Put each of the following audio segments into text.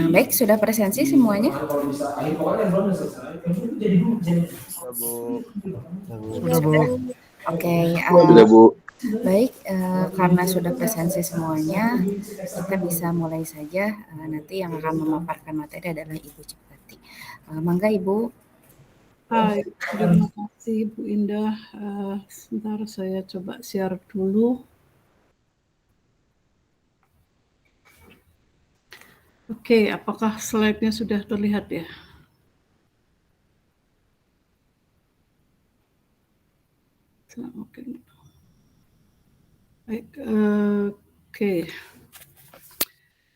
Baik, sudah presensi semuanya? Ya, Bu. Sudah, Bu. Oke, Sudah, Bu. baik, karena sudah presensi semuanya, kita bisa mulai saja. Nanti yang akan memaparkan materi adalah Ibu Ciptati. Mangga Ibu. Hai, terima kasih Bu Indah. Sebentar saya coba share dulu. Oke, apakah slide-nya sudah terlihat ya? Oke. Baik, oke.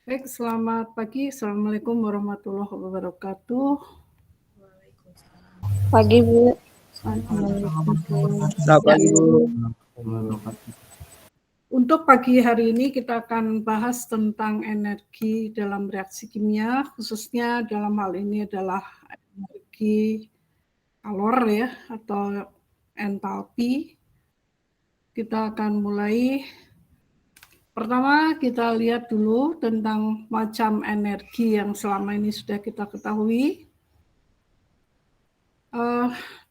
Baik, selamat pagi. Assalamualaikum warahmatullahi wabarakatuh. Pagi, Bu. Selamat pagi, Bu. Untuk pagi hari ini kita akan bahas tentang energi dalam reaksi kimia, khususnya dalam hal ini adalah energi kalor ya, atau entalpi. Kita akan mulai. Pertama kita lihat dulu tentang macam energi yang selama ini sudah kita ketahui.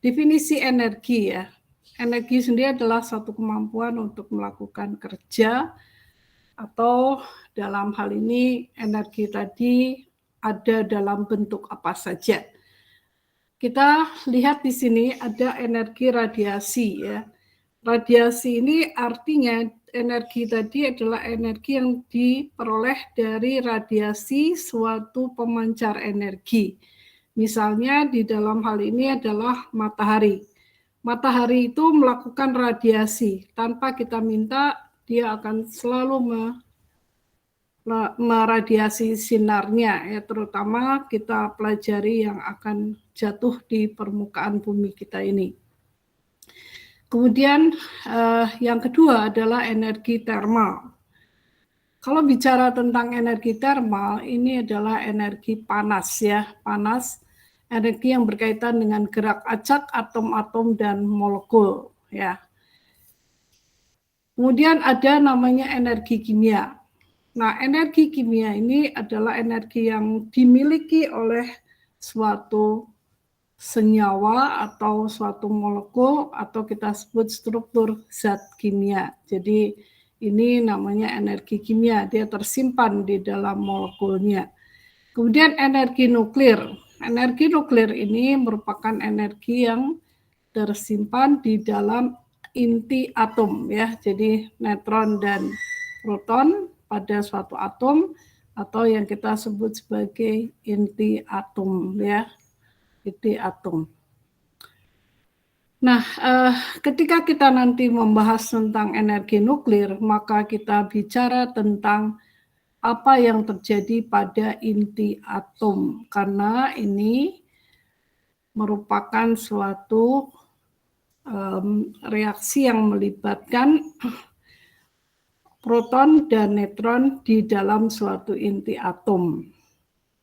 Definisi energi ya. Energi sendiri adalah suatu kemampuan untuk melakukan kerja, atau dalam hal ini energi tadi ada dalam bentuk apa saja. Kita lihat di sini ada energi radiasi ya. Radiasi ini artinya energi tadi adalah energi yang diperoleh dari radiasi suatu pemancar energi. Misalnya di dalam hal ini adalah matahari. Matahari itu melakukan radiasi, tanpa kita minta dia akan selalu meradiasi sinarnya ya, terutama kita pelajari yang akan jatuh di permukaan bumi kita ini. Kemudian yang kedua adalah energi termal. Kalau bicara tentang energi termal, ini adalah energi panas ya, panas, energi yang berkaitan dengan gerak acak atom-atom dan molekul ya. Kemudian ada namanya energi kimia. Nah, energi kimia ini adalah energi yang dimiliki oleh suatu senyawa atau suatu molekul, atau kita sebut struktur zat kimia. Jadi ini namanya energi kimia, dia tersimpan di dalam molekulnya. Kemudian energi nuklir. Energi nuklir ini merupakan energi yang tersimpan di dalam inti atom ya. Jadi neutron dan proton pada suatu atom, atau yang kita sebut sebagai inti atom ya. Inti atom. Nah, ketika kita nanti membahas tentang energi nuklir, maka kita bicara tentang apa yang terjadi pada inti atom, karena ini merupakan suatu reaksi yang melibatkan proton dan neutron di dalam suatu inti atom.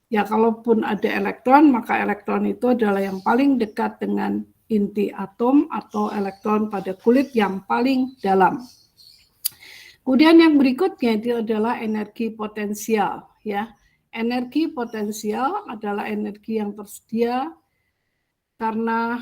Ya, kalaupun ada elektron, maka elektron itu adalah yang paling dekat dengan inti atom, atau elektron pada kulit yang paling dalam. Kemudian yang berikutnya itu adalah energi potensial ya. Energi potensial adalah energi yang tersedia karena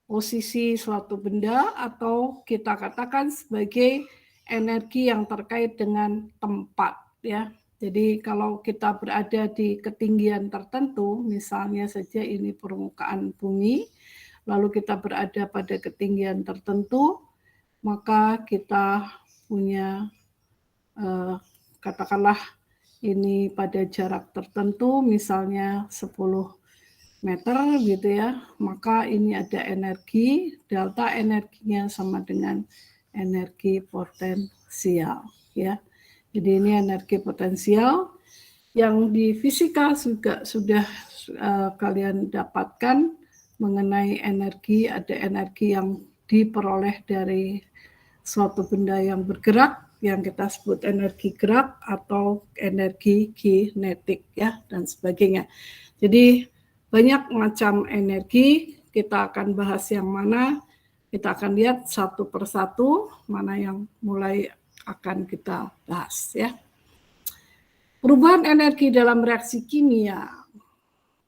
posisi suatu benda, atau kita katakan sebagai energi yang terkait dengan tempat ya. Jadi kalau kita berada di ketinggian tertentu, misalnya saja ini permukaan bumi, lalu kita berada pada ketinggian tertentu, maka kita punya katakanlah ini pada jarak tertentu, misalnya 10 meter gitu ya, maka ini ada energi, delta energinya sama dengan energi potensial ya. Jadi ini energi potensial yang di fisika juga sudah kalian dapatkan mengenai energi. Ada energi yang diperoleh dari suatu benda yang bergerak, yang kita sebut energi gerak atau energi kinetik ya, dan sebagainya. Jadi banyak macam energi, kita akan bahas yang mana, kita akan lihat satu persatu mana yang mulai akan kita bahas ya. Perubahan energi dalam reaksi kimia.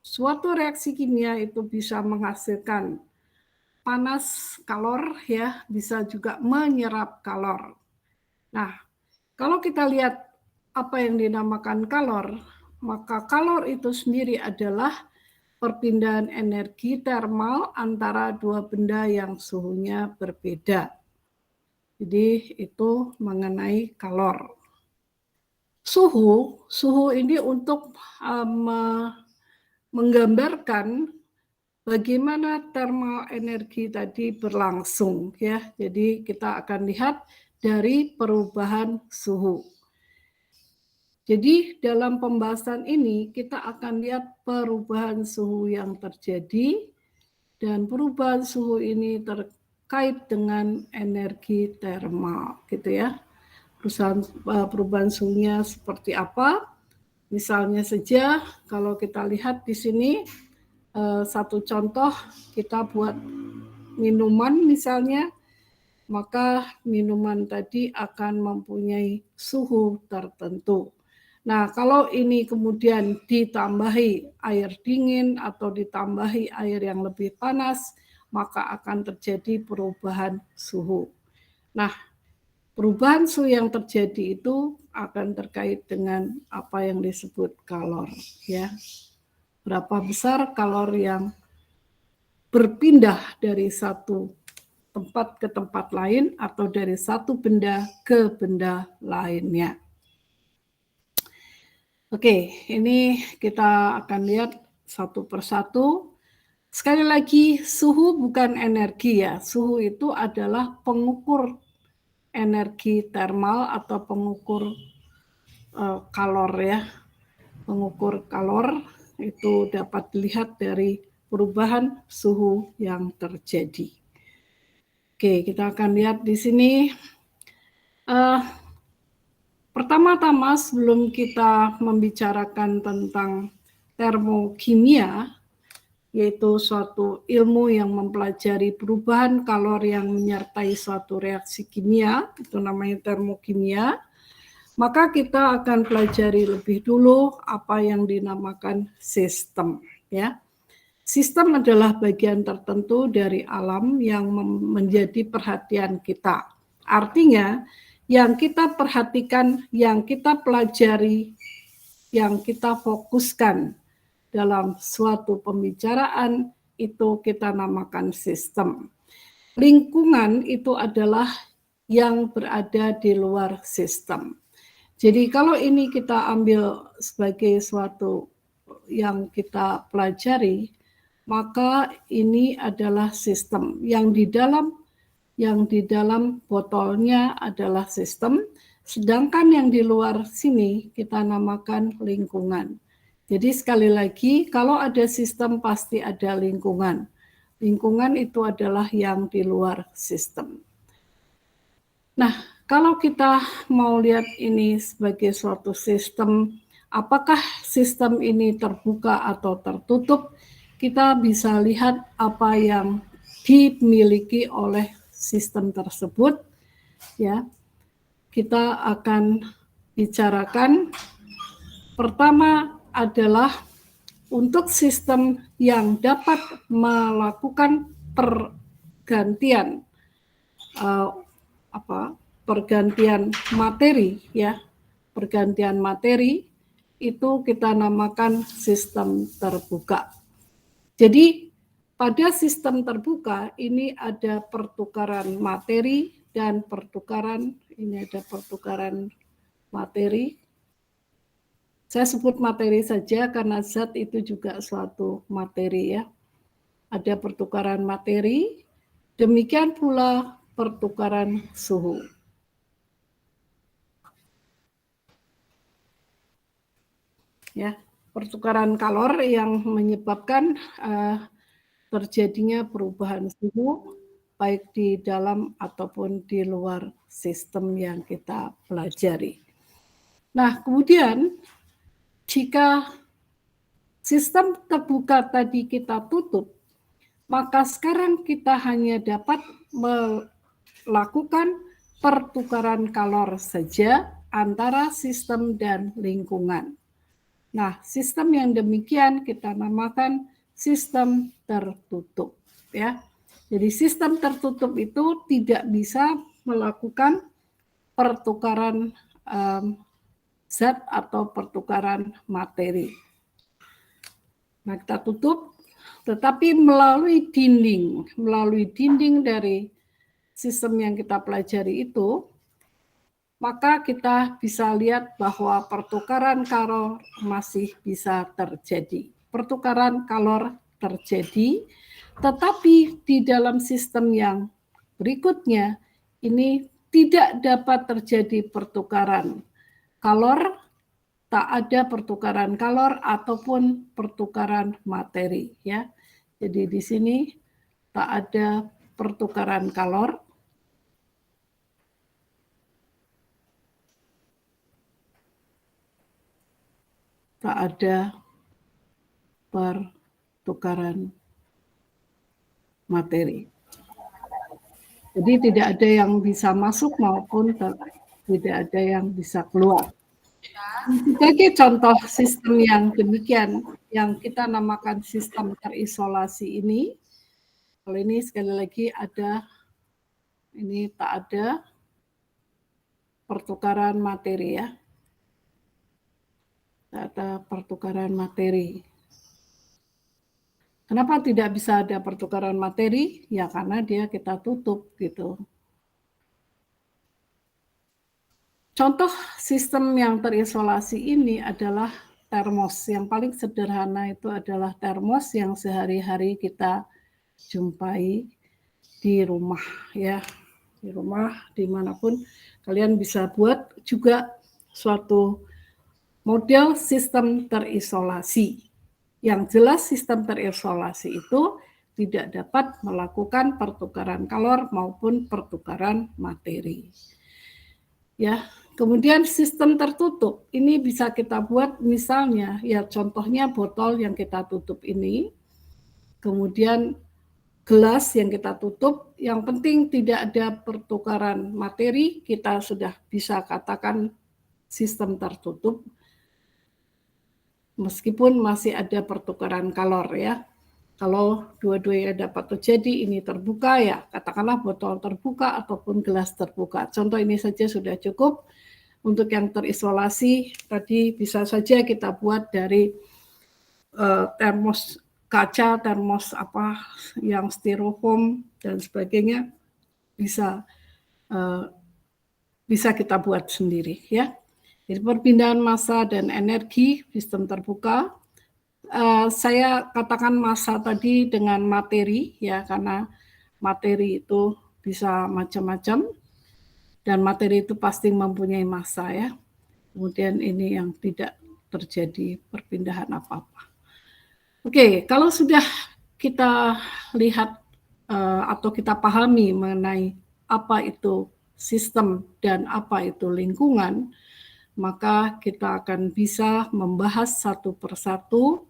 Suatu reaksi kimia itu bisa menghasilkan panas kalor ya, bisa juga menyerap kalor. Nah, kalau kita lihat apa yang dinamakan kalor, maka kalor itu sendiri adalah perpindahan energi termal antara dua benda yang suhunya berbeda. Jadi itu mengenai kalor. Suhu ini untuk menggambarkan bagaimana thermal energi tadi berlangsung ya. Jadi kita akan lihat dari perubahan suhu. Jadi dalam pembahasan ini kita akan lihat perubahan suhu yang terjadi dan perubahan suhu ini terkait dengan energi termal gitu ya. Perubahan suhunya seperti apa? Misalnya saja kalau kita lihat di sini satu contoh, kita buat minuman misalnya, maka minuman tadi akan mempunyai suhu tertentu. Nah, kalau ini kemudian ditambahi air dingin atau ditambahi air yang lebih panas, maka akan terjadi perubahan suhu. Nah, perubahan suhu yang terjadi itu akan terkait dengan apa yang disebut kalor, ya. Berapa besar kalor yang berpindah dari satu tempat ke tempat lain atau dari satu benda ke benda lainnya. Oke, ini kita akan lihat satu persatu. Sekali lagi, suhu bukan energi ya. Suhu itu adalah pengukur energi termal atau pengukur kalor ya. Pengukur kalor itu dapat dilihat dari perubahan suhu yang terjadi. Oke, kita akan lihat di sini. Pertama-tama sebelum kita membicarakan tentang termokimia, yaitu suatu ilmu yang mempelajari perubahan kalor yang menyertai suatu reaksi kimia, itu namanya termokimia, maka kita akan pelajari lebih dulu apa yang dinamakan sistem. Ya. Sistem adalah bagian tertentu dari alam yang menjadi perhatian kita. Artinya, yang kita perhatikan, yang kita pelajari, yang kita fokuskan dalam suatu pembicaraan itu kita namakan sistem. Lingkungan itu adalah yang berada di luar sistem. Jadi kalau ini kita ambil sebagai suatu yang kita pelajari, maka ini adalah sistem yang di dalam botolnya adalah sistem, sedangkan yang di luar sini kita namakan lingkungan. Jadi sekali lagi, kalau ada sistem pasti ada lingkungan. Lingkungan itu adalah yang di luar sistem. Nah, kalau kita mau lihat ini sebagai suatu sistem, apakah sistem ini terbuka atau tertutup? Kita bisa lihat apa yang dimiliki oleh sistem tersebut, ya. Kita akan bicarakan pertama atuh untuk sistem yang dapat melakukan pergantian pergantian materi, ya, pergantian materi itu kita namakan sistem terbuka. Jadi pada sistem terbuka ini ada pertukaran materi dan pertukaran, ini ada pertukaran materi. Saya sebut materi saja karena zat itu juga suatu materi ya. Ada pertukaran materi, demikian pula pertukaran suhu. Ya, pertukaran kalor yang menyebabkan terjadinya perubahan suhu baik di dalam ataupun di luar sistem yang kita pelajari. Nah, kemudian jika sistem terbuka tadi kita tutup, maka sekarang kita hanya dapat melakukan pertukaran kalor saja antara sistem dan lingkungan. Nah, sistem yang demikian kita namakan sistem tertutup, ya. Jadi sistem tertutup itu tidak bisa melakukan pertukaran zat atau pertukaran materi. Nah, kita tutup, tetapi melalui dinding dari sistem yang kita pelajari itu, maka kita bisa lihat bahwa pertukaran kalor masih bisa terjadi. Pertukaran kalor terjadi, tetapi di dalam sistem yang berikutnya ini tidak dapat terjadi pertukaran kalor, tak ada pertukaran kalor ataupun pertukaran materi, ya. Jadi di sini tak ada pertukaran kalor. Tak ada pertukaran materi. Jadi tidak ada yang bisa masuk maupun tidak ada yang bisa keluar. Sebagai contoh sistem yang demikian, yang kita namakan sistem terisolasi ini, kalau ini sekali lagi ada, ini tak ada pertukaran materi, ya. Tak ada pertukaran materi. Kenapa tidak bisa ada pertukaran materi? Ya karena dia kita tutup gitu. Contoh sistem yang terisolasi ini adalah termos. Yang paling sederhana itu adalah termos yang sehari-hari kita jumpai di rumah, ya. Di rumah, dimanapun kalian bisa buat juga suatu model sistem terisolasi. Yang jelas sistem terisolasi itu tidak dapat melakukan pertukaran kalor maupun pertukaran materi. Ya, kemudian sistem tertutup ini bisa kita buat misalnya, ya contohnya botol yang kita tutup ini, kemudian gelas yang kita tutup, yang penting tidak ada pertukaran materi, kita sudah bisa katakan sistem tertutup. Meskipun masih ada pertukaran kalor, ya. Kalau dua-duanya dapat terjadi, ini terbuka, ya katakanlah botol terbuka ataupun gelas terbuka. Contoh ini saja sudah cukup. Untuk yang terisolasi tadi bisa saja kita buat dari termos kaca, termos apa yang styrofoam dan sebagainya, bisa kita buat sendiri, ya. Jadi perpindahan massa dan energi sistem terbuka. Saya katakan massa tadi dengan materi, ya, karena materi itu bisa macam-macam dan materi itu pasti mempunyai massa, ya. Kemudian ini yang tidak terjadi perpindahan apa-apa. Oke, kalau sudah kita lihat atau kita pahami mengenai apa itu sistem dan apa itu lingkungan, maka kita akan bisa membahas satu persatu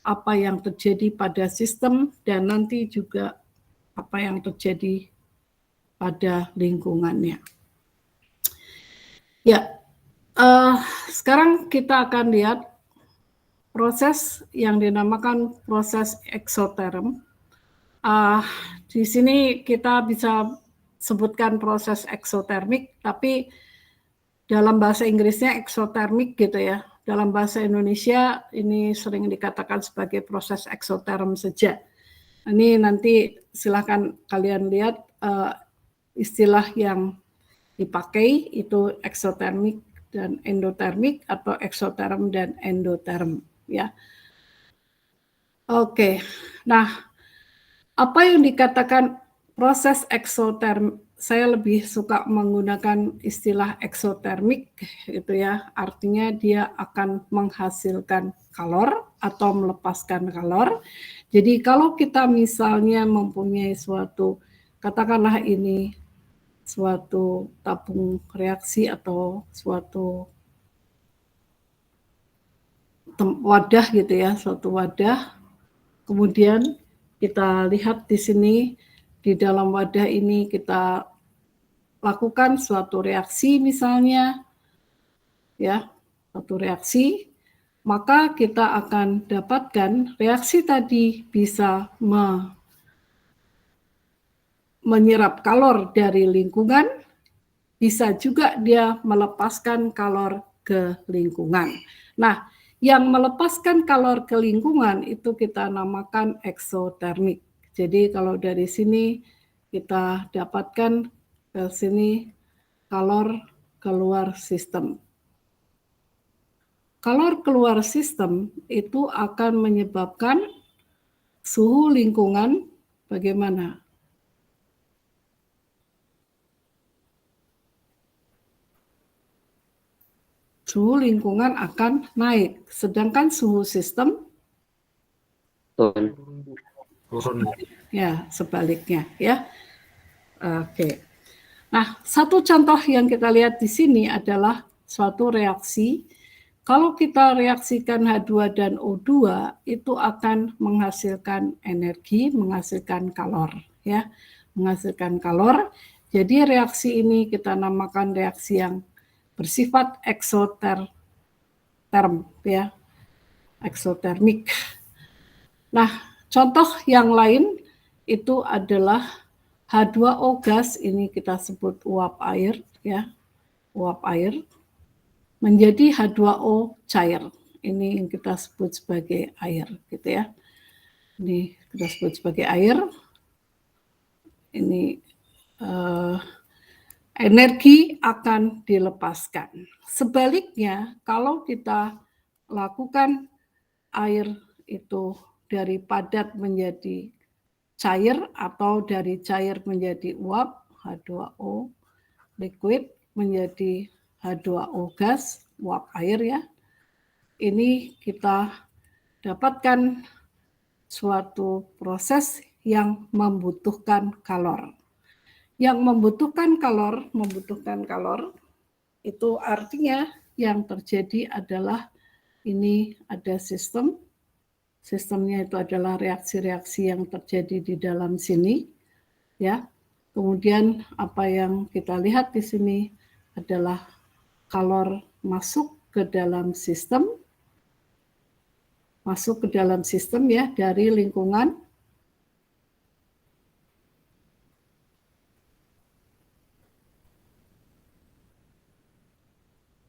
apa yang terjadi pada sistem dan nanti juga apa yang terjadi pada lingkungannya. Ya, sekarang kita akan lihat proses yang dinamakan proses eksoterm. Di sini kita bisa sebutkan proses eksotermik, tapi dalam bahasa Inggrisnya eksotermik gitu, ya. Dalam bahasa Indonesia ini sering dikatakan sebagai proses eksoterm saja. Ini nanti silakan kalian lihat istilah yang dipakai itu eksotermik dan endotermik atau eksoterm dan endoterm, ya. Oke. Nah, apa yang dikatakan proses eksoterm? Saya lebih suka menggunakan istilah eksotermik gitu, ya. Artinya dia akan menghasilkan kalor atau melepaskan kalor. Jadi kalau kita misalnya mempunyai suatu, katakanlah ini suatu tabung reaksi atau suatu wadah gitu, ya, suatu wadah. Kemudian kita lihat di sini di dalam wadah ini kita lakukan suatu reaksi misalnya, ya, satu reaksi, maka kita akan dapatkan reaksi tadi bisa menyerap kalor dari lingkungan, bisa juga dia melepaskan kalor ke lingkungan. Nah, yang melepaskan kalor ke lingkungan itu kita namakan eksotermik. Jadi kalau dari sini kita dapatkan ke sini kalor keluar sistem. Kalor keluar sistem itu akan menyebabkan suhu lingkungan bagaimana? Suhu lingkungan akan naik, sedangkan suhu sistem turun. ya sebaliknya ya. Oke. Nah, satu contoh yang kita lihat di sini adalah suatu reaksi. Kalau kita reaksikan H2 dan O2 itu akan menghasilkan energi, menghasilkan kalor ya, menghasilkan kalor. Jadi reaksi ini kita namakan reaksi yang bersifat eksoterm ya, eksotermik. Nah, contoh yang lain itu adalah H2O gas, ini kita sebut uap air ya, uap air menjadi H2O cair. Ini yang kita sebut sebagai air gitu ya. Ini kita sebut sebagai air. Ini energi akan dilepaskan. Sebaliknya, kalau kita lakukan air itu dari padat menjadi cair atau dari cair menjadi uap, H2O liquid menjadi H2O gas, uap air ya. Ini kita dapatkan suatu proses yang membutuhkan kalor. Yang membutuhkan kalor itu artinya yang terjadi adalah ini ada sistemnya itu adalah reaksi-reaksi yang terjadi di dalam sini ya. Kemudian apa yang kita lihat di sini adalah kalor masuk ke dalam sistem ya dari lingkungan.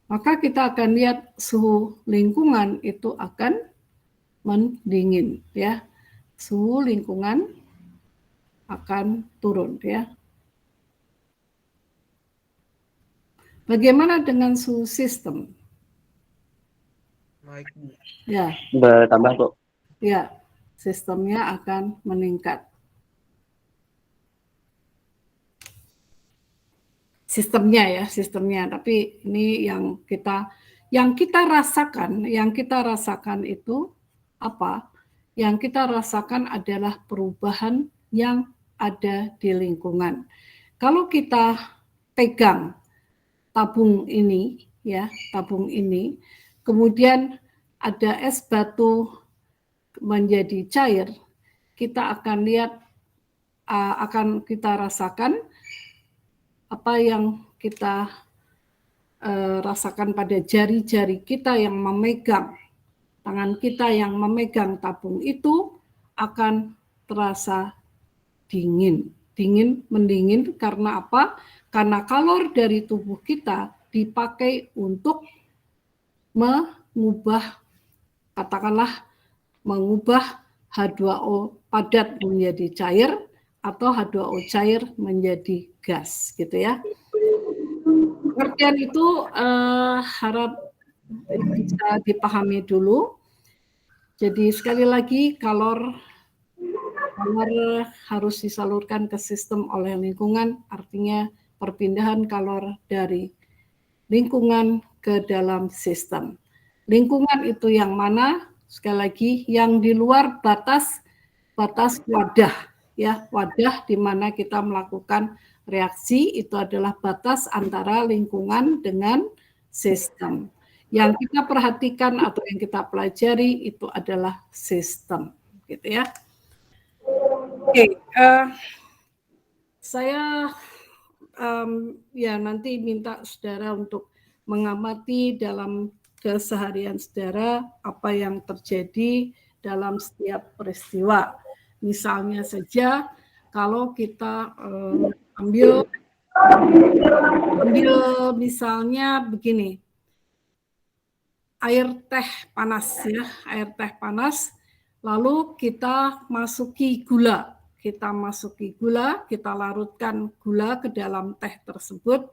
Maka kita akan lihat suhu lingkungan itu akan mendingin ya. Suhu lingkungan akan turun ya. Bagaimana dengan suhu sistem? Naik. Ya. Bertambah, Bu. Ya, sistemnya akan meningkat. Sistemnya, tapi ini yang kita rasakan itu apa? Yang kita rasakan adalah perubahan yang ada di lingkungan. Kalau kita pegang tabung ini ya, kemudian ada es batu menjadi cair, kita akan lihat akan kita rasakan apa yang kita rasakan pada jari-jari kita yang memegang, tangan kita yang memegang tabung itu akan terasa mendingin karena apa? Karena kalor dari tubuh kita dipakai untuk mengubah H2O padat menjadi cair atau H2O cair menjadi gas gitu ya. Pengertian itu harap bisa dipahami dulu. Jadi sekali lagi kalor harus disalurkan ke sistem oleh lingkungan, artinya perpindahan kalor dari lingkungan ke dalam sistem. Lingkungan itu yang mana? Sekali lagi yang di luar batas wadah ya, wadah di mana kita melakukan reaksi itu adalah batas antara lingkungan dengan sistem. Yang kita perhatikan atau yang kita pelajari itu adalah sistem, gitu ya. Oke, saya ya nanti minta saudara untuk mengamati dalam keseharian saudara apa yang terjadi dalam setiap peristiwa. Misalnya saja kalau kita ambil misalnya begini, air teh panas ya, air teh panas, lalu kita masuki gula, kita larutkan gula ke dalam teh tersebut,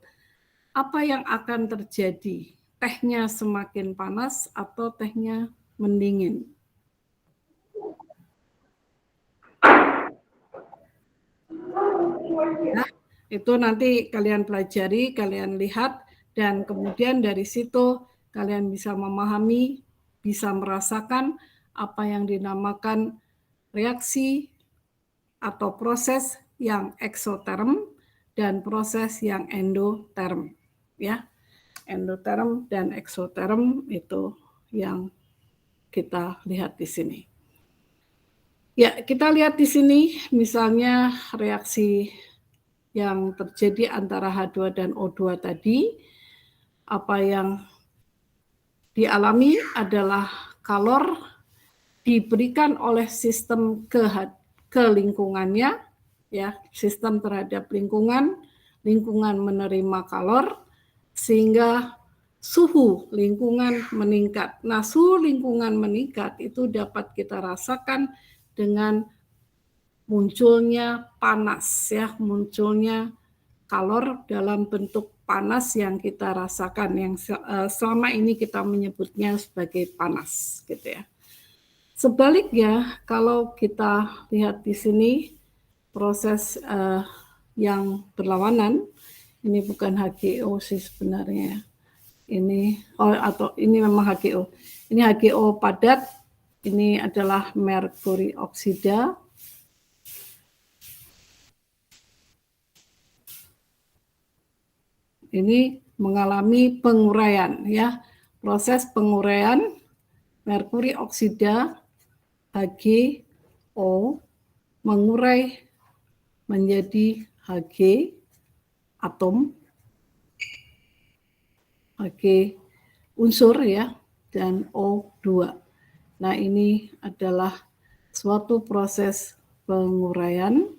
apa yang akan terjadi? Tehnya semakin panas atau tehnya mendingin? Nah, itu nanti kalian pelajari, kalian lihat, dan kemudian dari situ kalian bisa memahami, bisa merasakan apa yang dinamakan reaksi atau proses yang eksoterm dan proses yang endoterm, ya. Endoterm dan eksoterm itu yang kita lihat di sini. Ya, kita lihat di sini misalnya reaksi yang terjadi antara H2 dan O2 tadi, apa yang dialami adalah kalor diberikan oleh sistem ke lingkungannya, ya, sistem terhadap lingkungan menerima kalor sehingga suhu lingkungan meningkat. Nah, suhu lingkungan meningkat itu dapat kita rasakan dengan munculnya panas, ya, munculnya kalor dalam bentuk panas yang kita rasakan, yang selama ini kita menyebutnya sebagai panas, gitu ya. Sebaliknya, kalau kita lihat di sini proses yang berlawanan, ini bukan HGO sih sebenarnya. Ini ini memang HGO. Ini HGO padat. Ini adalah merkuri oksida. Ini mengalami penguraian, ya. Proses penguraian merkuri oksida HgO mengurai menjadi Hg atom, Hg unsur, ya, dan O2. Nah, ini adalah suatu proses penguraian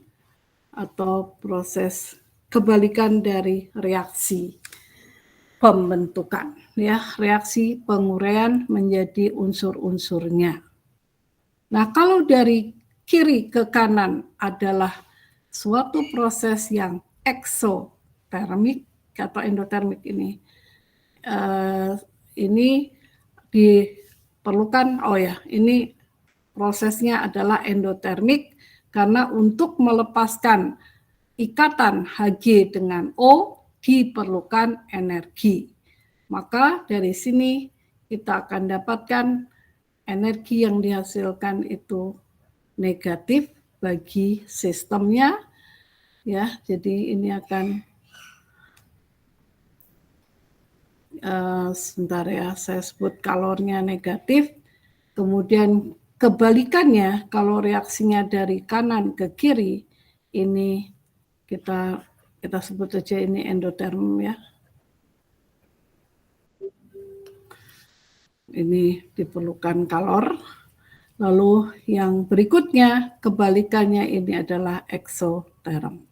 atau proses kebalikan dari reaksi pembentukan, ya, reaksi penguraian menjadi unsur-unsurnya. Nah, kalau dari kiri ke kanan adalah suatu proses yang eksotermik atau endotermik ini diperlukan, ini prosesnya adalah endotermik karena untuk melepaskan ikatan Hg dengan O diperlukan energi. Maka dari sini kita akan dapatkan energi yang dihasilkan itu negatif bagi sistemnya, ya. Jadi ini akan sebentar ya, saya sebut kalornya negatif. Kemudian kebalikannya, kalau reaksinya dari kanan ke kiri, ini kita sebut aja ini endoterm, ya. Ini diperlukan kalor. Lalu yang berikutnya, kebalikannya ini adalah eksoterm.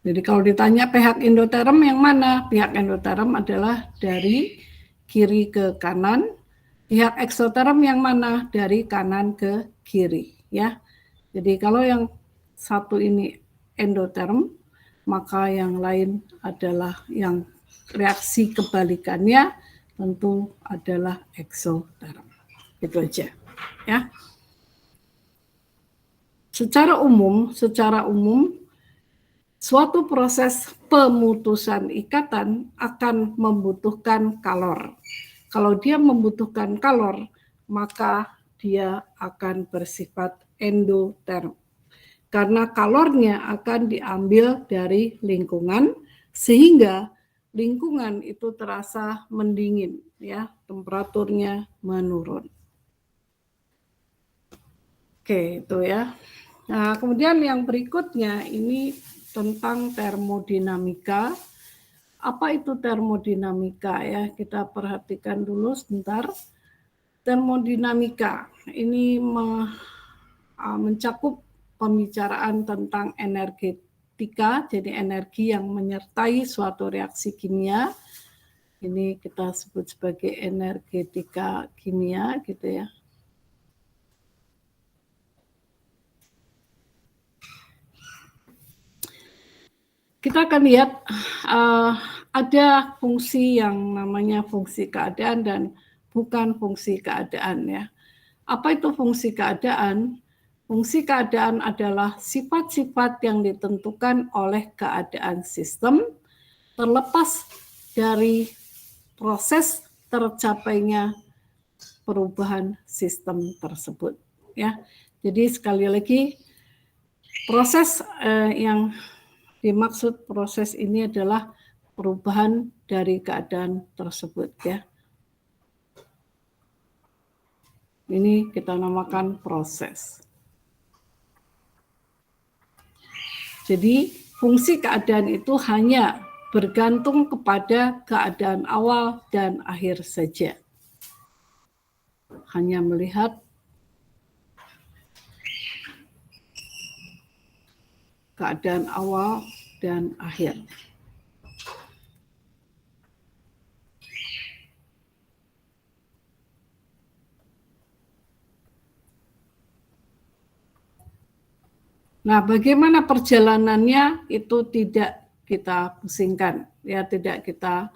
Jadi kalau ditanya pihak endoterm yang mana? Pihak endoterm adalah dari kiri ke kanan. Pihak eksoterm yang mana? Dari kanan ke kiri, ya. Jadi kalau yang satu ini endoterm, maka yang lain adalah yang reaksi kebalikannya tentu adalah eksoterm. Itu aja, ya. Secara umum suatu proses pemutusan ikatan akan membutuhkan kalor. Kalau dia membutuhkan kalor, maka dia akan bersifat endoterm. Karena kalornya akan diambil dari lingkungan, sehingga lingkungan itu terasa mendingin, ya, temperaturnya menurun. Oke, itu ya. Nah, kemudian yang berikutnya ini tentang termodinamika. Apa itu termodinamika ya? Kita perhatikan dulu sebentar. Termodinamika ini mencakup pembicaraan tentang energetika, jadi energi yang menyertai suatu reaksi kimia. Ini kita sebut sebagai energetika kimia gitu ya. Kita akan lihat ada fungsi yang namanya fungsi keadaan dan bukan fungsi keadaan ya. Apa itu fungsi keadaan? Fungsi keadaan adalah sifat-sifat yang ditentukan oleh keadaan sistem terlepas dari proses tercapainya perubahan sistem tersebut ya. Jadi sekali lagi proses yang dimaksud proses ini adalah perubahan dari keadaan tersebut ya. Ini kita namakan proses. Jadi fungsi keadaan itu hanya bergantung kepada keadaan awal dan akhir saja. Hanya melihat keadaan awal dan akhir. Nah, bagaimana perjalanannya itu tidak kita pusingkan, ya tidak kita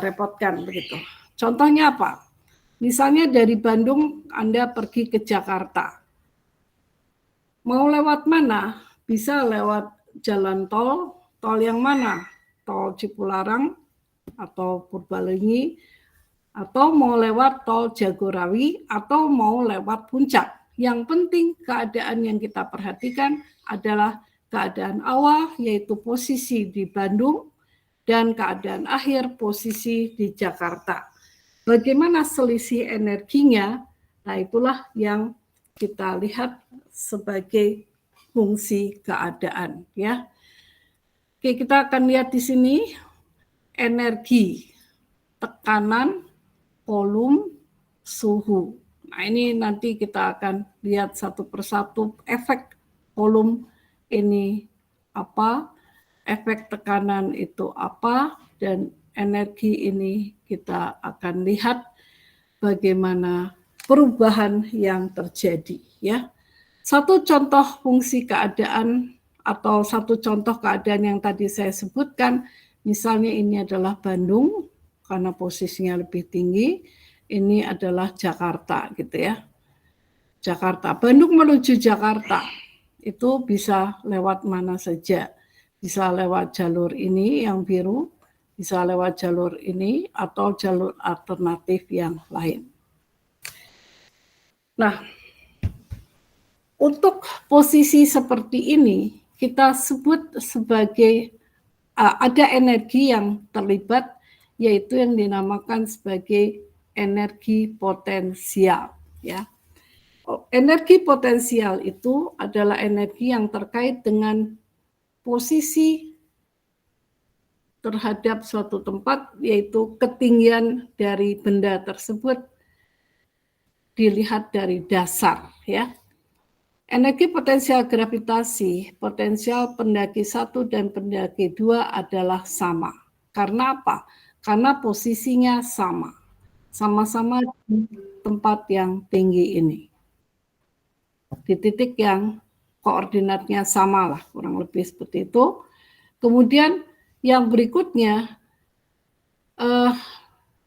repotkan begitu. Contohnya apa? Misalnya dari Bandung Anda pergi ke Jakarta. Mau lewat mana? Bisa lewat jalan tol, tol yang mana? Tol Cipularang atau Purbalenyi, atau mau lewat tol Jagorawi, atau mau lewat Puncak. Yang penting keadaan yang kita perhatikan adalah keadaan awal, yaitu posisi di Bandung, dan keadaan akhir posisi di Jakarta. Bagaimana selisih energinya? Nah, itulah yang kita lihat sebagai fungsi keadaan ya. Oke, kita akan lihat di sini energi, tekanan, volume, suhu. Nah, ini nanti kita akan lihat satu persatu efek volume ini apa, efek tekanan itu apa, dan energi ini kita akan lihat bagaimana perubahan yang terjadi ya. Satu contoh fungsi keadaan atau satu contoh keadaan yang tadi saya sebutkan, misalnya ini adalah Bandung karena posisinya lebih tinggi, ini adalah Jakarta gitu ya. Jakarta, Bandung menuju Jakarta itu bisa lewat mana saja. Bisa lewat jalur ini yang biru, bisa lewat jalur ini atau jalur alternatif yang lain. Nah, untuk posisi seperti ini kita sebut sebagai ada energi yang terlibat, yaitu yang dinamakan sebagai energi potensial ya. Energi potensial itu adalah energi yang terkait dengan posisi terhadap suatu tempat, yaitu ketinggian dari benda tersebut dilihat dari dasar ya. Energi potensial gravitasi, potensial pendaki 1 dan pendaki 2 adalah sama. Karena apa? Karena posisinya sama. Sama-sama di tempat yang tinggi ini. Di titik yang koordinatnya sama lah, kurang lebih seperti itu. Kemudian yang berikutnya,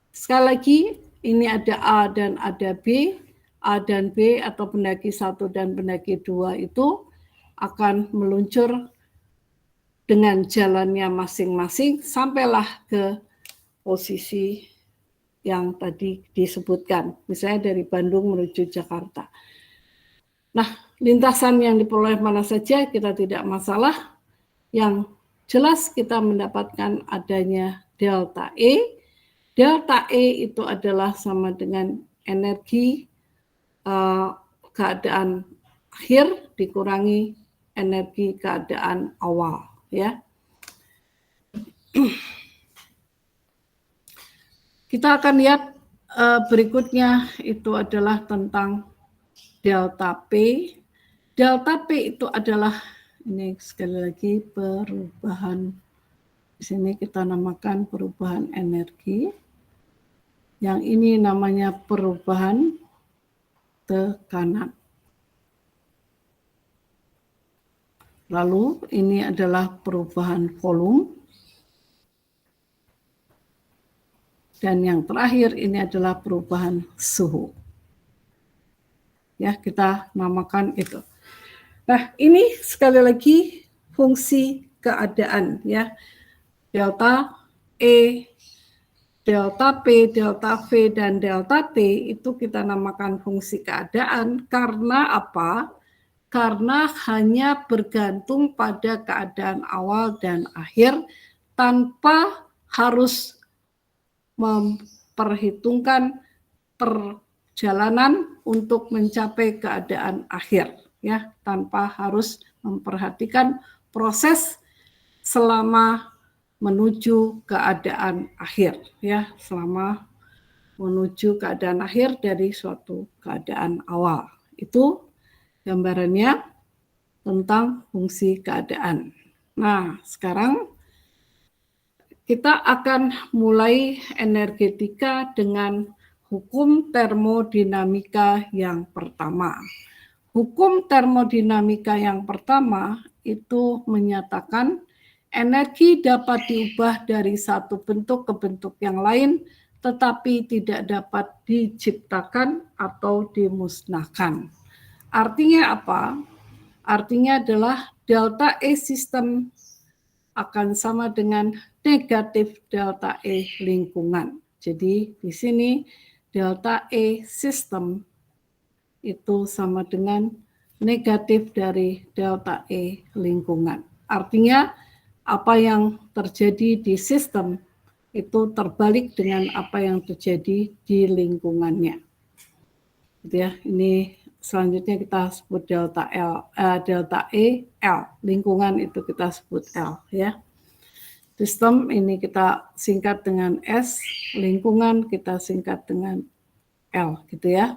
sekali lagi ini ada A dan ada B. A dan B atau pendaki 1 dan pendaki 2 itu akan meluncur dengan jalannya masing-masing sampailah ke posisi yang tadi disebutkan, misalnya dari Bandung menuju Jakarta. Nah, lintasan yang diperoleh mana saja kita tidak masalah. Yang jelas kita mendapatkan adanya delta E. Delta E itu adalah sama dengan energi keadaan akhir dikurangi energi keadaan awal ya. Kita akan lihat berikutnya itu adalah tentang delta P. Delta P itu adalah, ini sekali lagi perubahan, di sini kita namakan perubahan energi. Yang ini namanya perubahan tekanan. Lalu ini adalah perubahan volume. Dan yang terakhir ini adalah perubahan suhu. Ya, kita namakan itu. Nah, ini sekali lagi fungsi keadaan ya. Delta E, delta P, delta V, dan delta T itu kita namakan fungsi keadaan karena apa? Karena hanya bergantung pada keadaan awal dan akhir tanpa harus memperhitungkan perjalanan untuk mencapai keadaan akhir ya, tanpa harus memperhatikan proses selama menuju keadaan akhir ya, selama menuju keadaan akhir dari suatu keadaan awal. Itu gambarannya tentang fungsi keadaan. Nah, sekarang kita akan mulai energetika dengan hukum termodinamika yang pertama. Hukum termodinamika yang pertama itu menyatakan energi dapat diubah dari satu bentuk ke bentuk yang lain, tetapi tidak dapat diciptakan atau dimusnahkan. Artinya apa? Artinya adalah delta E sistem akan sama dengan negatif delta E lingkungan. Jadi di sini delta E sistem itu sama dengan negatif dari delta E lingkungan. Artinya apa yang terjadi di sistem itu terbalik dengan apa yang terjadi di lingkungannya. Gitu ya. Ini selanjutnya kita sebut delta E L, lingkungan itu kita sebut L ya. Sistem ini kita singkat dengan S, lingkungan kita singkat dengan L gitu ya.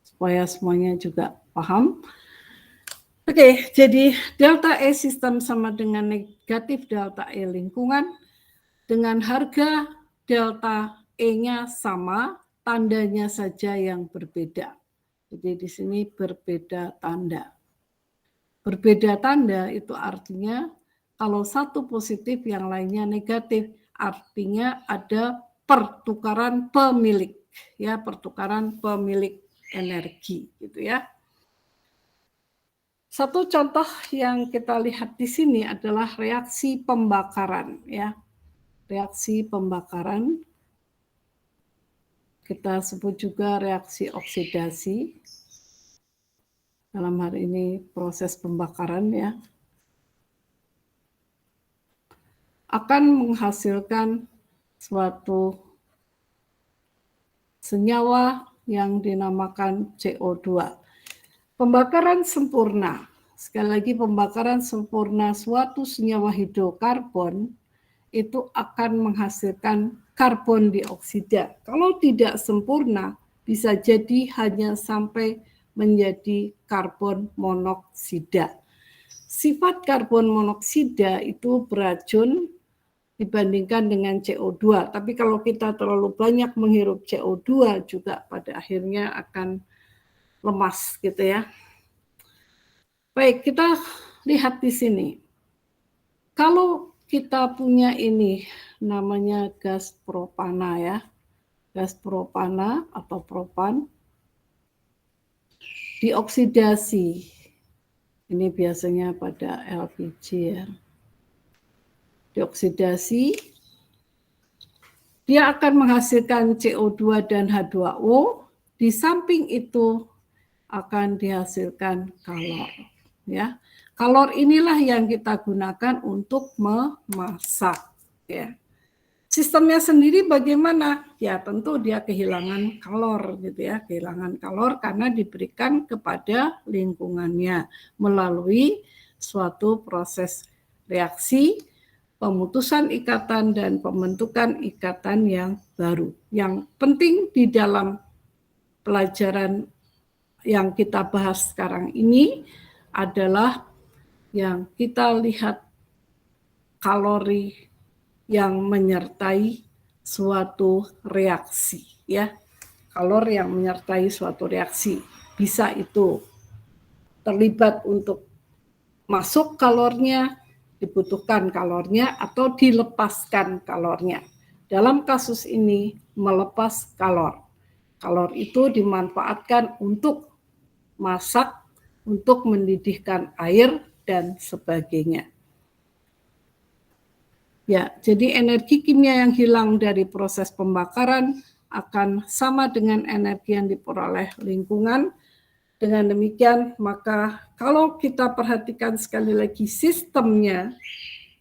Supaya semuanya juga paham. Oke, jadi delta E sistem sama dengan negatif delta E lingkungan dengan harga delta E-nya sama, tandanya saja yang berbeda. Jadi di sini berbeda tanda. Berbeda tanda itu artinya kalau satu positif yang lainnya negatif, artinya ada pertukaran pemilik ya, pertukaran pemilik energi gitu ya. Satu contoh yang kita lihat di sini adalah reaksi pembakaran ya. Reaksi pembakaran kita sebut juga reaksi oksidasi. Dalam hal ini proses pembakaran ya, akan menghasilkan suatu senyawa yang dinamakan CO2. Pembakaran sempurna, sekali lagi pembakaran sempurna suatu senyawa hidrokarbon itu akan menghasilkan karbon dioksida. Kalau tidak sempurna, bisa jadi hanya sampai menjadi karbon monoksida. Sifat karbon monoksida itu beracun dibandingkan dengan CO2. Tapi kalau kita terlalu banyak menghirup CO2 juga pada akhirnya akan lemas gitu ya. Baik, kita lihat di sini. Kalau kita punya ini namanya gas propana ya. Gas propana atau propan dioksidasi. Ini biasanya pada LPG ya. Dioksidasi, dia akan menghasilkan CO2 dan H2O. Di samping itu akan dihasilkan kalor. Ya, kalor inilah yang kita gunakan untuk memasak. Ya. Sistemnya sendiri bagaimana? Ya tentu dia kehilangan kalor gitu ya, kehilangan kalor karena diberikan kepada lingkungannya melalui suatu proses reaksi, pemutusan ikatan, dan pembentukan ikatan yang baru. Yang penting di dalam pelajaran yang kita bahas sekarang ini adalah yang kita lihat kalori yang menyertai suatu reaksi, ya. Kalori yang menyertai suatu reaksi bisa itu terlibat untuk masuk kalornya, dibutuhkan kalornya, atau dilepaskan kalornya. Dalam kasus ini melepas kalor. Kalor itu dimanfaatkan untuk masak, untuk mendidihkan air, dan sebagainya. Ya, jadi energi kimia yang hilang dari proses pembakaran akan sama dengan energi yang diperoleh lingkungan. Dengan demikian, maka kalau kita perhatikan sekali lagi sistemnya,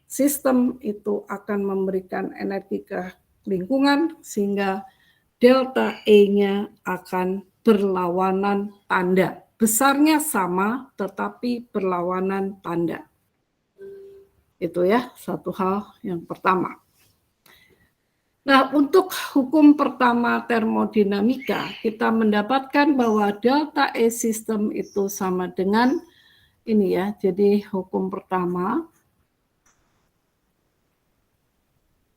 sistem itu akan memberikan energi ke lingkungan sehingga delta E-nya akan berlawanan tanda. Besarnya sama tetapi berlawanan tanda. Itu ya, satu hal yang pertama. Nah, untuk hukum pertama termodinamika, kita mendapatkan bahwa delta E sistem itu sama dengan ini ya. Jadi hukum pertama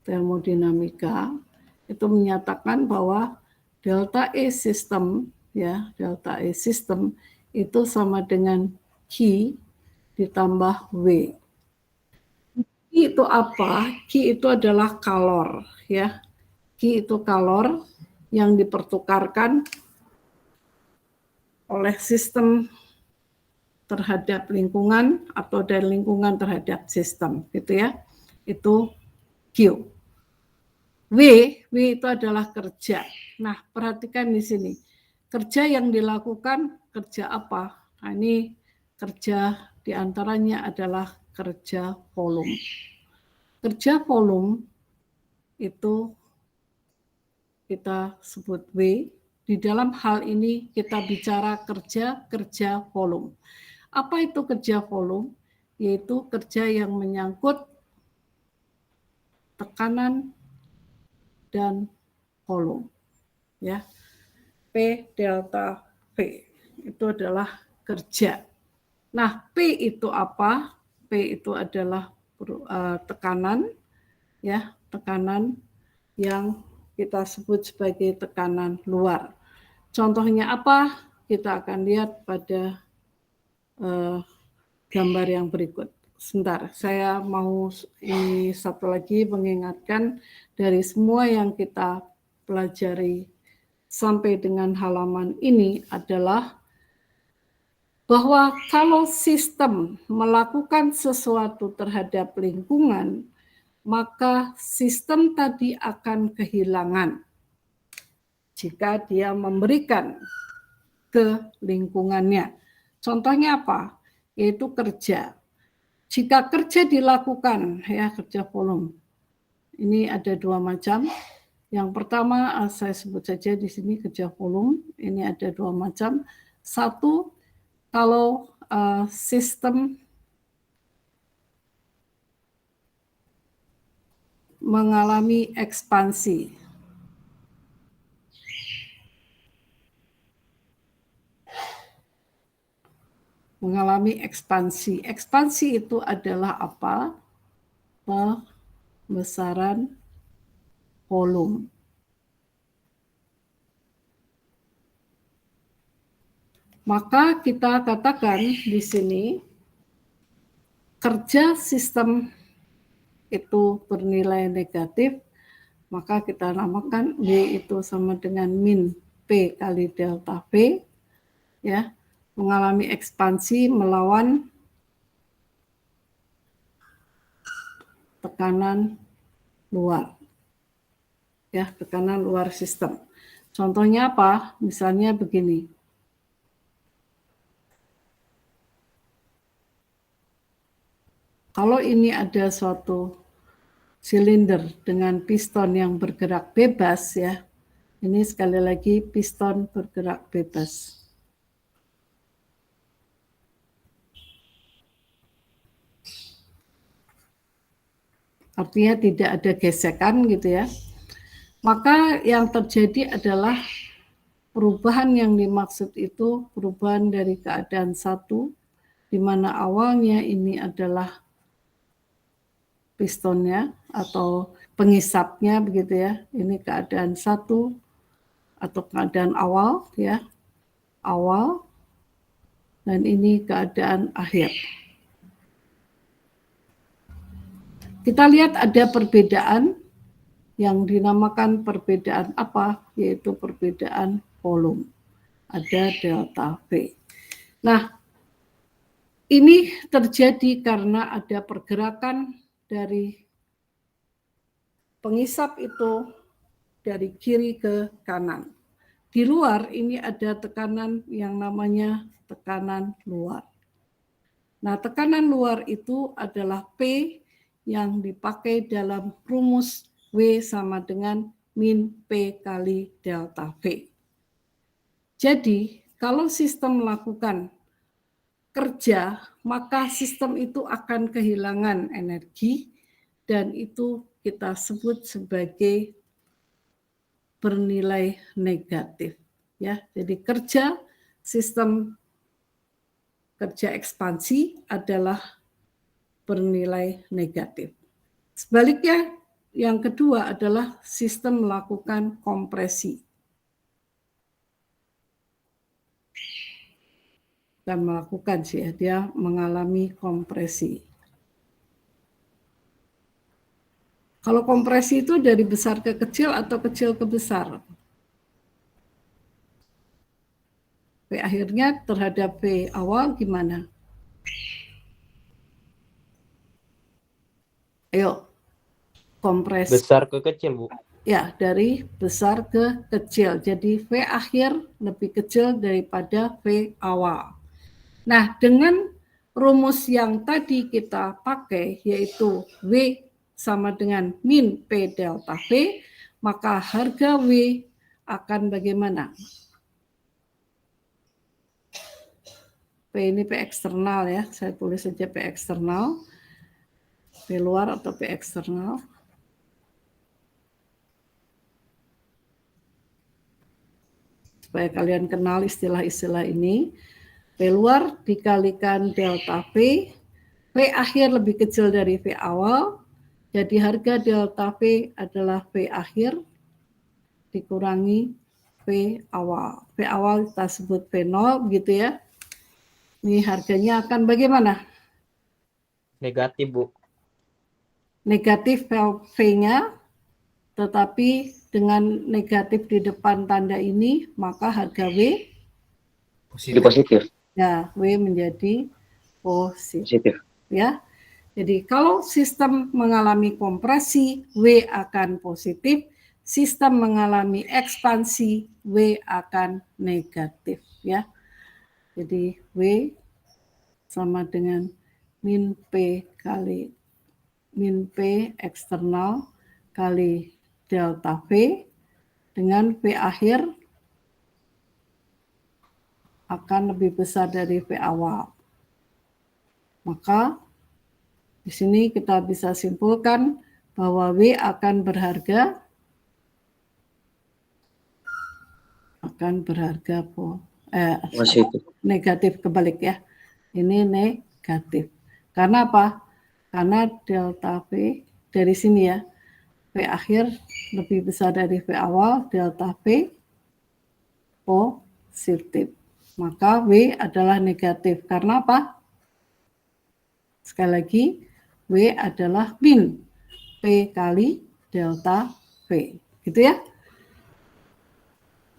termodinamika itu menyatakan bahwa delta E sistem ya, delta E sistem itu sama dengan Q ditambah W. Q itu apa? Q itu adalah kalor ya. Q itu kalor yang dipertukarkan oleh sistem terhadap lingkungan atau dari lingkungan terhadap sistem gitu ya. Itu Q. W itu adalah kerja. Nah, perhatikan di sini. Kerja yang dilakukan kerja apa? Nah, ini kerja diantaranya adalah kerja volume. Kerja volume itu kita sebut W. Di dalam hal ini kita bicara kerja volume. Apa itu kerja volume? Yaitu kerja yang menyangkut tekanan dan volume. Ya. P delta V itu adalah kerja. Nah, P itu apa? P itu adalah tekanan ya, tekanan yang kita sebut sebagai tekanan luar. Contohnya apa? Kita akan lihat pada gambar yang berikut. Sebentar, saya mau ini satu lagi mengingatkan dari semua yang kita pelajari sampai dengan halaman ini adalah bahwa kalau sistem melakukan sesuatu terhadap lingkungan, maka sistem tadi akan kehilangan jika dia memberikan ke lingkungannya. Contohnya apa? Yaitu kerja. Jika kerja dilakukan, ya kerja volume, ini ada dua macam. Yang pertama saya sebut saja di sini kerja volume. Ini ada dua macam. Satu, kalau sistem mengalami ekspansi. Mengalami ekspansi. Ekspansi itu adalah apa? Pembesaran volume. Maka kita katakan di sini kerja sistem itu bernilai negatif, maka kita namakan W itu sama dengan min P kali delta V, ya, mengalami ekspansi melawan tekanan luar, ya, tekanan luar sistem. Contohnya apa? Misalnya begini. Kalau ini ada suatu silinder dengan piston yang bergerak bebas, ya, ini sekali lagi piston bergerak bebas. artinya tidak ada gesekan gitu ya. Maka yang terjadi adalah perubahan yang dimaksud itu perubahan dari keadaan satu, di mana awalnya ini adalah pistonnya atau pengisapnya begitu ya. Ini keadaan satu atau keadaan awal ya, awal, dan ini keadaan akhir. Kita lihat ada perbedaan yang dinamakan perbedaan apa, yaitu perbedaan volume. Ada delta V. Nah, ini terjadi karena ada pergerakan dari pengisap itu dari kiri ke kanan. Di luar ini ada tekanan yang namanya tekanan luar. Nah, tekanan luar itu adalah P yang dipakai dalam rumus W sama dengan min P kali delta V. Jadi, kalau sistem melakukan kerja, maka sistem itu akan kehilangan energi dan itu kita sebut sebagai bernilai negatif. Ya, jadi kerja sistem kerja ekspansi adalah bernilai negatif. Sebaliknya, yang kedua adalah sistem melakukan kompresi. Dan melakukan sih ya, dia mengalami kompresi. Kalau kompresi itu dari besar ke kecil atau kecil ke besar? V akhirnya terhadap V awal gimana? Ayo, kompresi. Besar ke kecil, Bu. Ya, dari besar ke kecil. Jadi V akhir lebih kecil daripada V awal. Nah, dengan rumus yang tadi kita pakai, yaitu W sama dengan min P delta V, maka harga W akan bagaimana? P ini P eksternal ya, saya tulis saja P eksternal, P luar atau P eksternal. Supaya kalian kenal istilah-istilah ini, P luar dikalikan delta V, V akhir lebih kecil dari V awal, jadi harga delta V adalah V akhir dikurangi V awal. V awal kita sebut V0 begitu ya. Ini harganya akan bagaimana? Negatif, Bu. Negatif V-nya, tetapi dengan negatif di depan tanda ini, maka harga W Jadi positif. ya, W menjadi positif. Positif. Ya. Jadi kalau sistem mengalami kompresi, W akan positif. Sistem mengalami ekspansi, W akan negatif. Ya. Jadi W sama dengan min P kali min P eksternal kali delta V dengan V akhir akan lebih besar dari V awal. Maka di sini kita bisa simpulkan bahwa W akan berharga Positif. negatif kebalik ya. Ini negatif. Karena apa? Karena delta V dari sini ya. V akhir lebih besar dari V awal, delta V positif. Maka W adalah negatif. Karena apa? Sekali lagi, W adalah min P kali delta V. Gitu ya.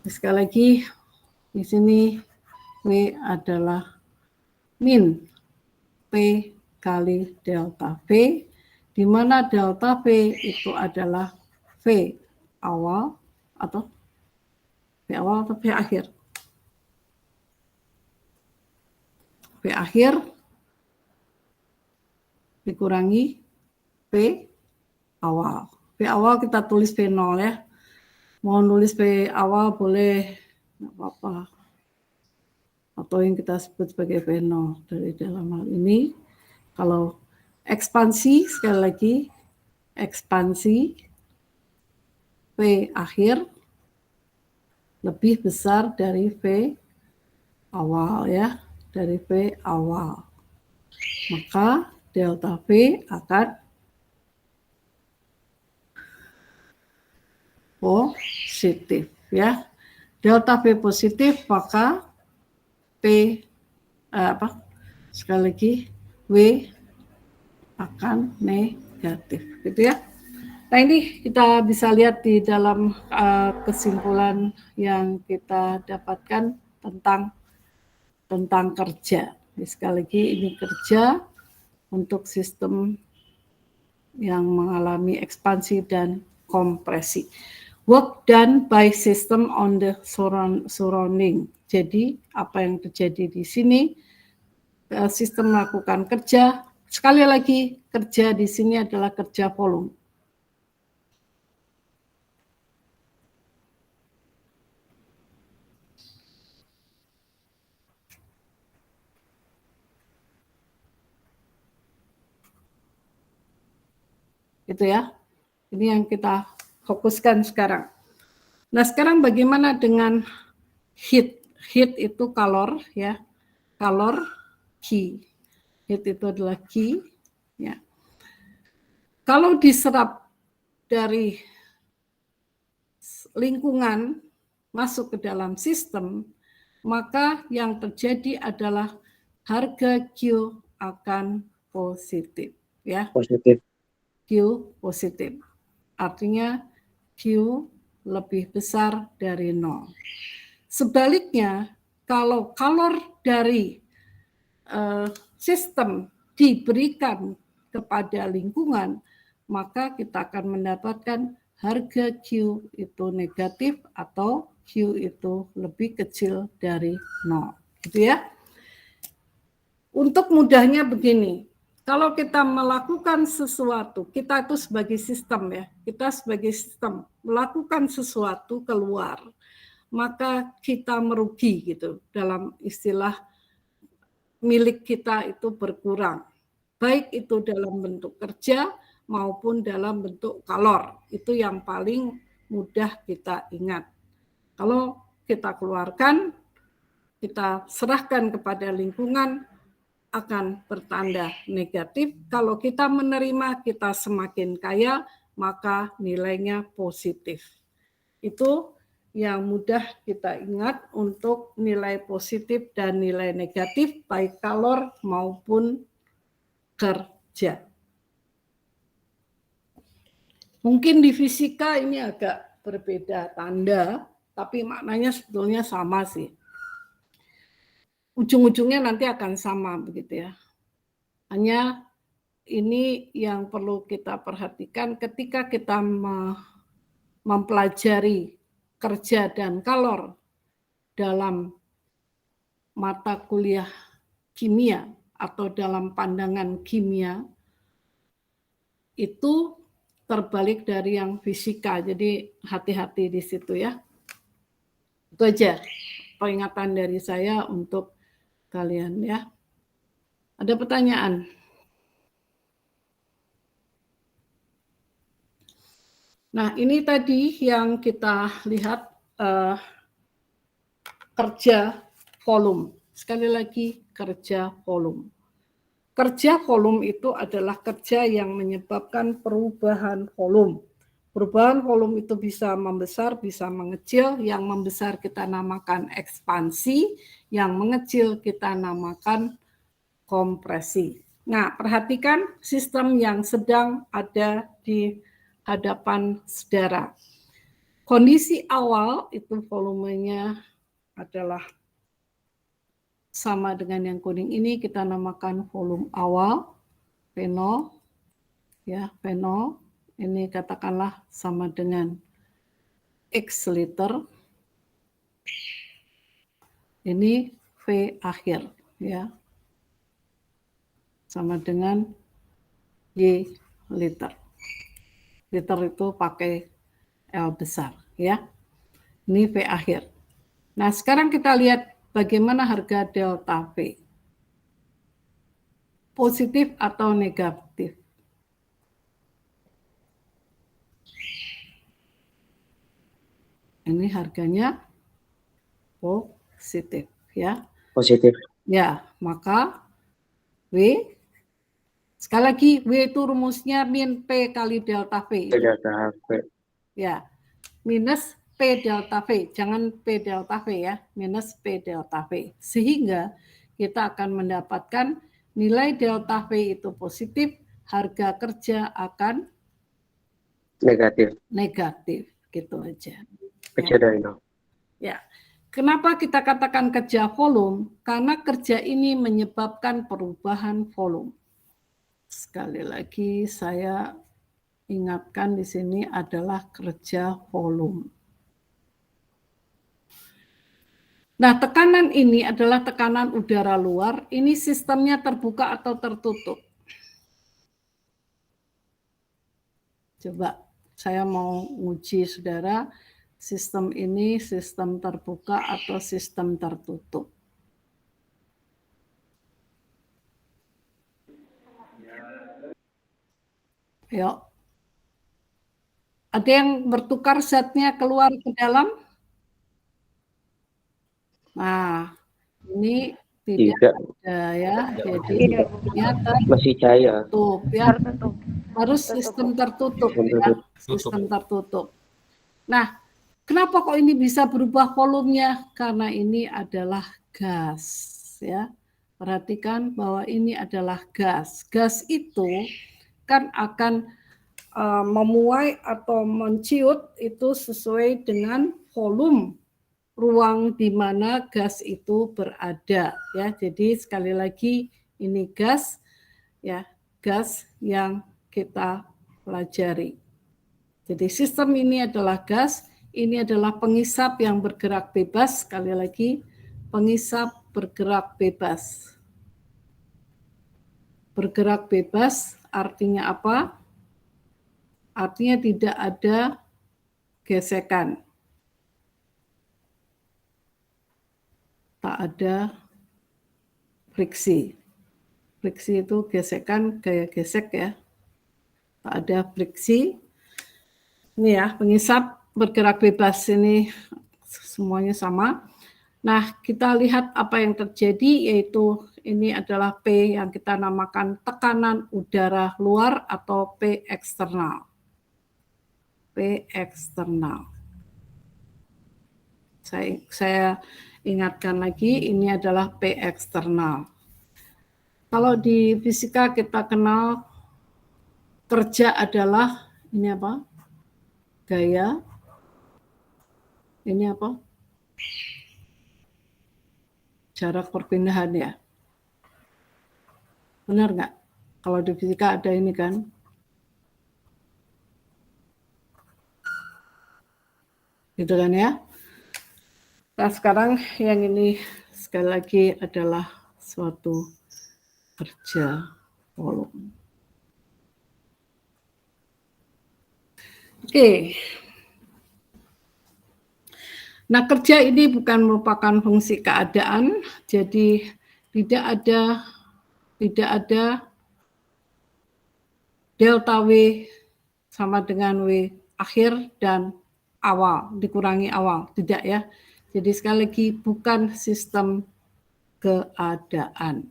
Sekali lagi, di sini W adalah min P kali delta V, di mana delta V itu adalah V awal atau V akhir. V akhir dikurangi P awal. P awal kita tulis P0 ya. Mau nulis P awal boleh, nggak apa-apa. Atau yang kita sebut sebagai P0 dari dalam hal ini. Kalau ekspansi sekali lagi ekspansi V akhir lebih besar dari V awal ya, dari V awal. Maka delta V akan positif ya. Delta V positif maka sekali lagi W akan negatif gitu ya. Nah ini kita bisa lihat di dalam kesimpulan yang kita dapatkan tentang kerja. Sekali lagi ini kerja untuk sistem yang mengalami ekspansi dan kompresi. Work done by system on the surrounding. Jadi apa yang terjadi di sini, sistem melakukan kerja. Sekali lagi kerja di sini adalah kerja volume. Gitu ya. Ini yang kita fokuskan sekarang. Nah, sekarang bagaimana dengan heat? Heat itu kalor ya. Kalor Q. Heat itu adalah Q ya. Kalau diserap dari lingkungan masuk ke dalam sistem, maka yang terjadi adalah harga Q akan positif ya. Positif. Q positif. Artinya Q lebih besar dari 0. Sebaliknya, kalau kalor dari sistem diberikan kepada lingkungan, maka kita akan mendapatkan harga Q itu negatif atau Q itu lebih kecil dari 0. Gitu ya. Untuk mudahnya begini, kalau kita melakukan sesuatu, kita itu sebagai sistem ya, kita sebagai sistem melakukan sesuatu keluar, maka kita merugi gitu. Dalam istilah milik kita itu berkurang. Baik itu dalam bentuk kerja maupun dalam bentuk kalor. Itu yang paling mudah kita ingat. Kalau kita keluarkan, kita serahkan kepada lingkungan, akan bertanda negatif. Kalau kita menerima, kita semakin kaya, maka nilainya positif. Itu yang mudah kita ingat untuk nilai positif dan nilai negatif, baik kalor maupun kerja. Mungkin di fisika ini agak berbeda tanda, tapi maknanya sebetulnya sama sih. Ujung-ujungnya nanti akan sama begitu ya. Hanya ini yang perlu kita perhatikan ketika kita mempelajari kerja dan kalor dalam mata kuliah kimia atau dalam pandangan kimia, itu terbalik dari yang fisika. Jadi hati-hati di situ ya. Itu aja peringatan dari saya untuk kalian ya. Ada pertanyaan? Nah, ini tadi yang kita lihat kerja volume. Sekali lagi, kerja volume. Kerja volume itu adalah kerja yang menyebabkan perubahan volume. Perubahan volume itu bisa membesar, bisa mengecil. Yang membesar kita namakan ekspansi, yang mengecil kita namakan kompresi. Nah, perhatikan sistem yang sedang ada di hadapan saudara. Kondisi awal itu volumenya adalah sama dengan yang kuning ini, kita namakan volume awal, V0, ya, V0, ini katakanlah sama dengan X liter, ini V akhir, ya, sama dengan Y liter. Liter itu pakai L besar, ya. Ini V akhir. Nah, sekarang kita lihat bagaimana harga delta V. Positif atau negatif? Ini harganya positif ya. Positif. Ya, maka W, sekali lagi W itu rumusnya min P kali delta V. Delta V. Ya, minus P delta V, jangan P delta V ya, minus P delta V. Sehingga kita akan mendapatkan nilai delta V itu positif, harga kerja akan negatif, gitu aja. Kecil dari nol. Ya, kenapa kita katakan kerja volume? Karena kerja ini menyebabkan perubahan volume. Sekali lagi saya ingatkan di sini adalah kerja volume. Nah, tekanan ini adalah tekanan udara luar. Ini sistemnya terbuka atau tertutup? Coba saya mau uji saudara, sistem ini sistem terbuka atau sistem tertutup? Yuk. Ada yang bertukar zatnya keluar ke dalam? Nah, ini tidak ada ya. Jadi ternyata masih cair. tutup ya. Harus sistem tertutup ya. Sistem tertutup. Nah, kenapa kok ini bisa berubah volumenya? Karena ini adalah gas ya. Perhatikan bahwa ini adalah gas. Gas itu kan akan memuai atau menciut itu sesuai dengan volume ruang di mana gas itu berada ya. Jadi sekali lagi ini gas ya, gas yang kita pelajari. Jadi sistem ini adalah gas, ini adalah pengisap yang bergerak bebas, sekali lagi pengisap bergerak bebas. Bergerak bebas artinya apa? Artinya tidak ada gesekan. Tak ada friksi. Friksi itu gesekan, gaya gesek ya. Tak ada friksi. Ini ya, pengisap bergerak bebas ini semuanya sama. Nah, kita lihat apa yang terjadi, yaitu ini adalah P yang kita namakan tekanan udara luar atau P eksternal. P eksternal. Saya ingatkan lagi, ini adalah P eksternal. Kalau di fisika kita kenal kerja adalah ini apa? Gaya. Ini apa? Jarak perpindahan ya. Benar nggak? Kalau di fisika ada ini kan? Gitu kan ya? Nah sekarang yang ini sekali lagi adalah suatu kerja volume. Oke. Nah kerja ini bukan merupakan fungsi keadaan, jadi tidak ada delta W sama dengan W akhir dan awal, dikurangi awal, tidak ya. Jadi sekali lagi bukan sistem keadaan.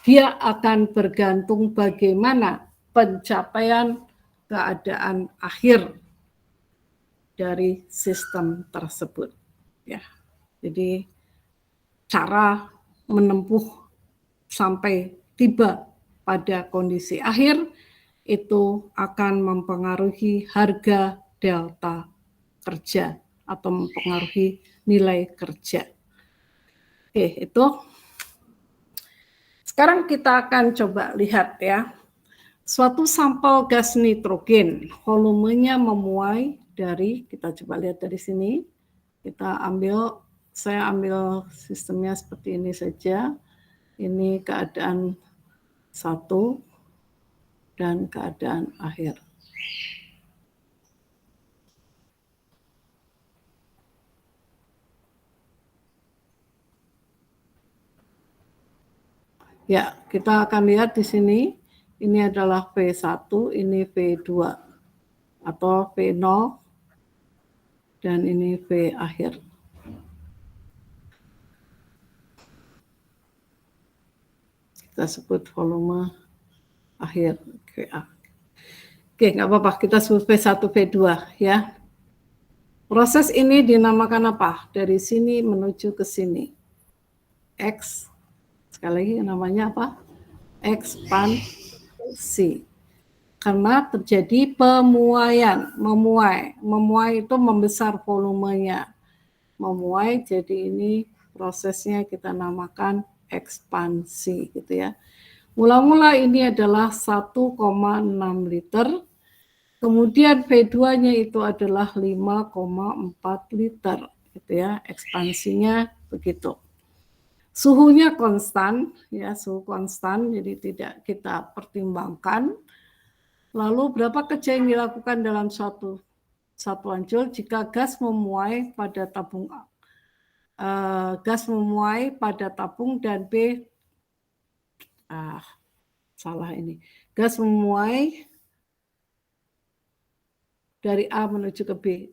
Dia akan bergantung bagaimana pencapaian keadaan akhir dari sistem tersebut. Ya, jadi cara menempuh sampai tiba pada kondisi akhir itu akan mempengaruhi harga delta kerja atau mempengaruhi nilai kerja. Oke, itu. Sekarang kita akan coba lihat ya. Suatu sampel gas nitrogen, volumenya memuai dari, kita coba lihat dari sini. Saya ambil sistemnya seperti ini saja. Ini keadaan 1 dan keadaan akhir. Ya, kita akan lihat di sini, ini adalah V1, ini V2, atau V0, dan ini V akhir. Kita sebut volume akhir VA. Oke, nggak apa-apa, kita sebut V1, V2 ya. Proses ini dinamakan apa? Dari sini menuju ke sini. X, sekali lagi namanya apa? Ekspansi. Karena terjadi pemuaian, memuai itu membesar volumenya. Memuai, jadi ini prosesnya kita namakan ekspansi gitu ya. Mula-mula ini adalah 1,6 liter, kemudian V2-nya itu adalah 5,4 liter gitu ya, ekspansinya begitu. Suhunya konstan ya, suhu konstan, jadi tidak kita pertimbangkan. Lalu berapa kerja yang dilakukan dalam suatu satuan joule jika gas memuai pada tabung dan B salah ini. Gas memuai dari A menuju ke B.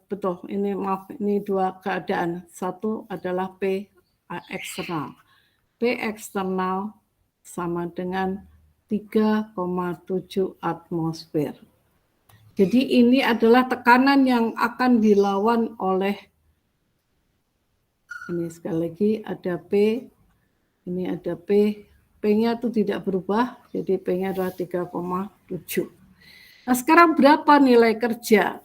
Betul, ini maaf, ini dua keadaan. Satu adalah P eksternal. P eksternal sama dengan 3,7 atmosfer. Jadi ini adalah tekanan yang akan dilawan oleh, ini sekali lagi ada P, ini ada P, P-nya itu tidak berubah, jadi P-nya adalah 3,7. Nah sekarang berapa nilai kerja?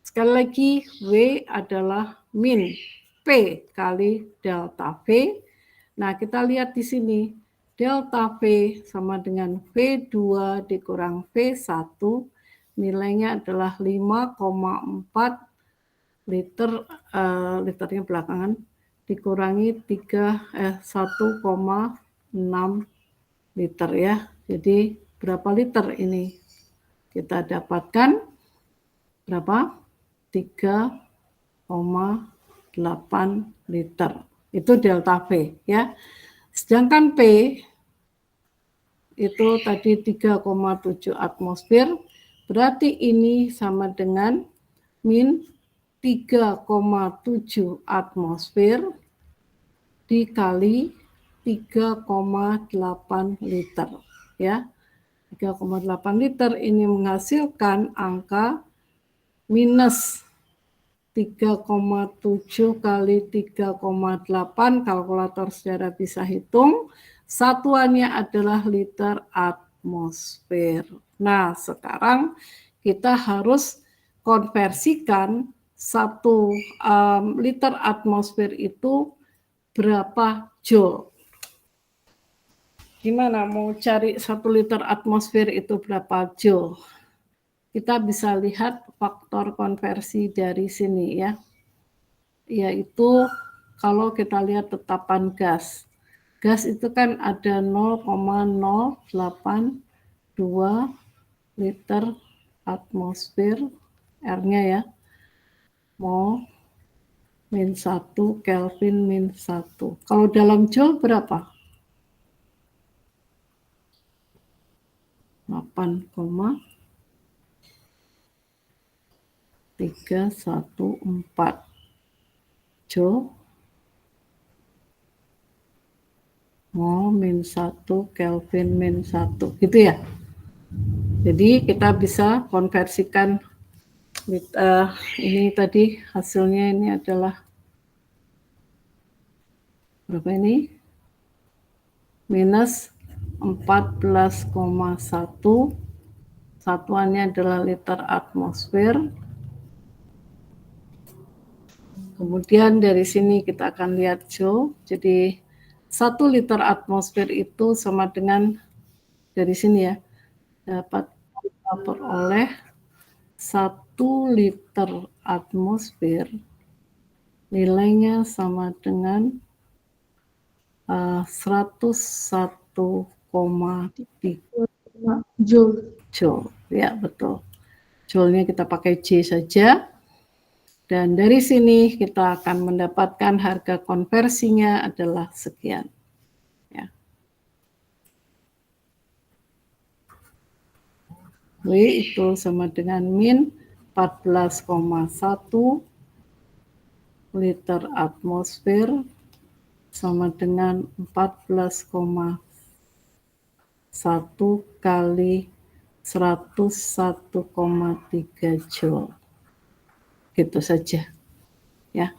Sekali lagi W adalah min P kali delta V. Nah kita lihat di sini, delta V sama dengan V2 dikurang V1, nilainya adalah 5,4 liter, liternya belakangan, dikurangi 1,6 liter ya. Jadi berapa liter ini? Kita dapatkan berapa? 3,8 liter. Itu delta V ya. Sedangkan P itu tadi 3,7 atmosfer, berarti ini sama dengan min 3,7 atmosfer dikali 3,8 liter ya. 3,8 liter ini menghasilkan angka minus 3,7 kali 3,8, kalkulator saudara bisa hitung, satuannya adalah liter atmosfer. Nah, sekarang kita harus konversikan 1 liter atmosfer itu berapa joule. Gimana mau cari 1 liter atmosfer itu berapa joule? Kita bisa lihat faktor konversi dari sini ya, yaitu kalau kita lihat tetapan gas. Gas itu kan ada 0,082 liter atmosfer, R-nya ya, mol min 1, Kelvin min 1. Kalau dalam joule berapa? 8,314 joule mol min 1, Kelvin min 1, gitu ya. Jadi kita bisa konversikan ini tadi hasilnya ini adalah berapa ini? Minus 14,1, satuannya adalah liter atmosfer. Kemudian dari sini kita akan lihat joule. Jadi 1 liter atmosfer itu sama dengan, dari sini ya, dapat kita peroleh 1 liter atmosfer nilainya sama dengan 101,3 joule. Ya betul. Joule-nya kita pakai J saja. Dan dari sini kita akan mendapatkan harga konversinya adalah sekian. Ya. W itu sama dengan min 14,1 liter atmosfer sama dengan 14,1 kali 101,3 Joule. Gitu saja. Ya.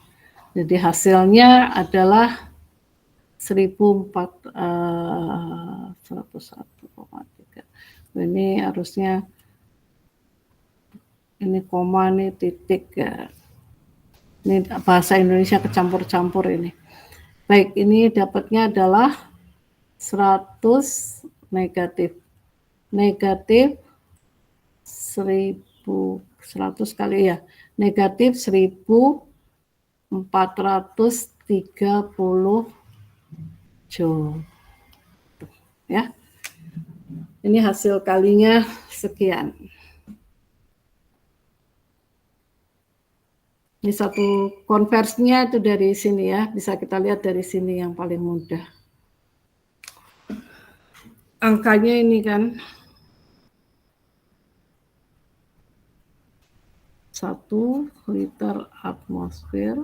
Jadi hasilnya adalah 101,3. Ini harusnya ini koma, ini titik ya. Ini bahasa Indonesia kecampur-campur ini. Baik, ini dapatnya adalah 100 negatif 100 kali ya, negatif 1430 Joule. Ya. Ini hasil kalinya sekian. Ini satu konversinya itu dari sini ya, bisa kita lihat dari sini yang paling mudah. Angkanya ini kan 1 liter atmosfer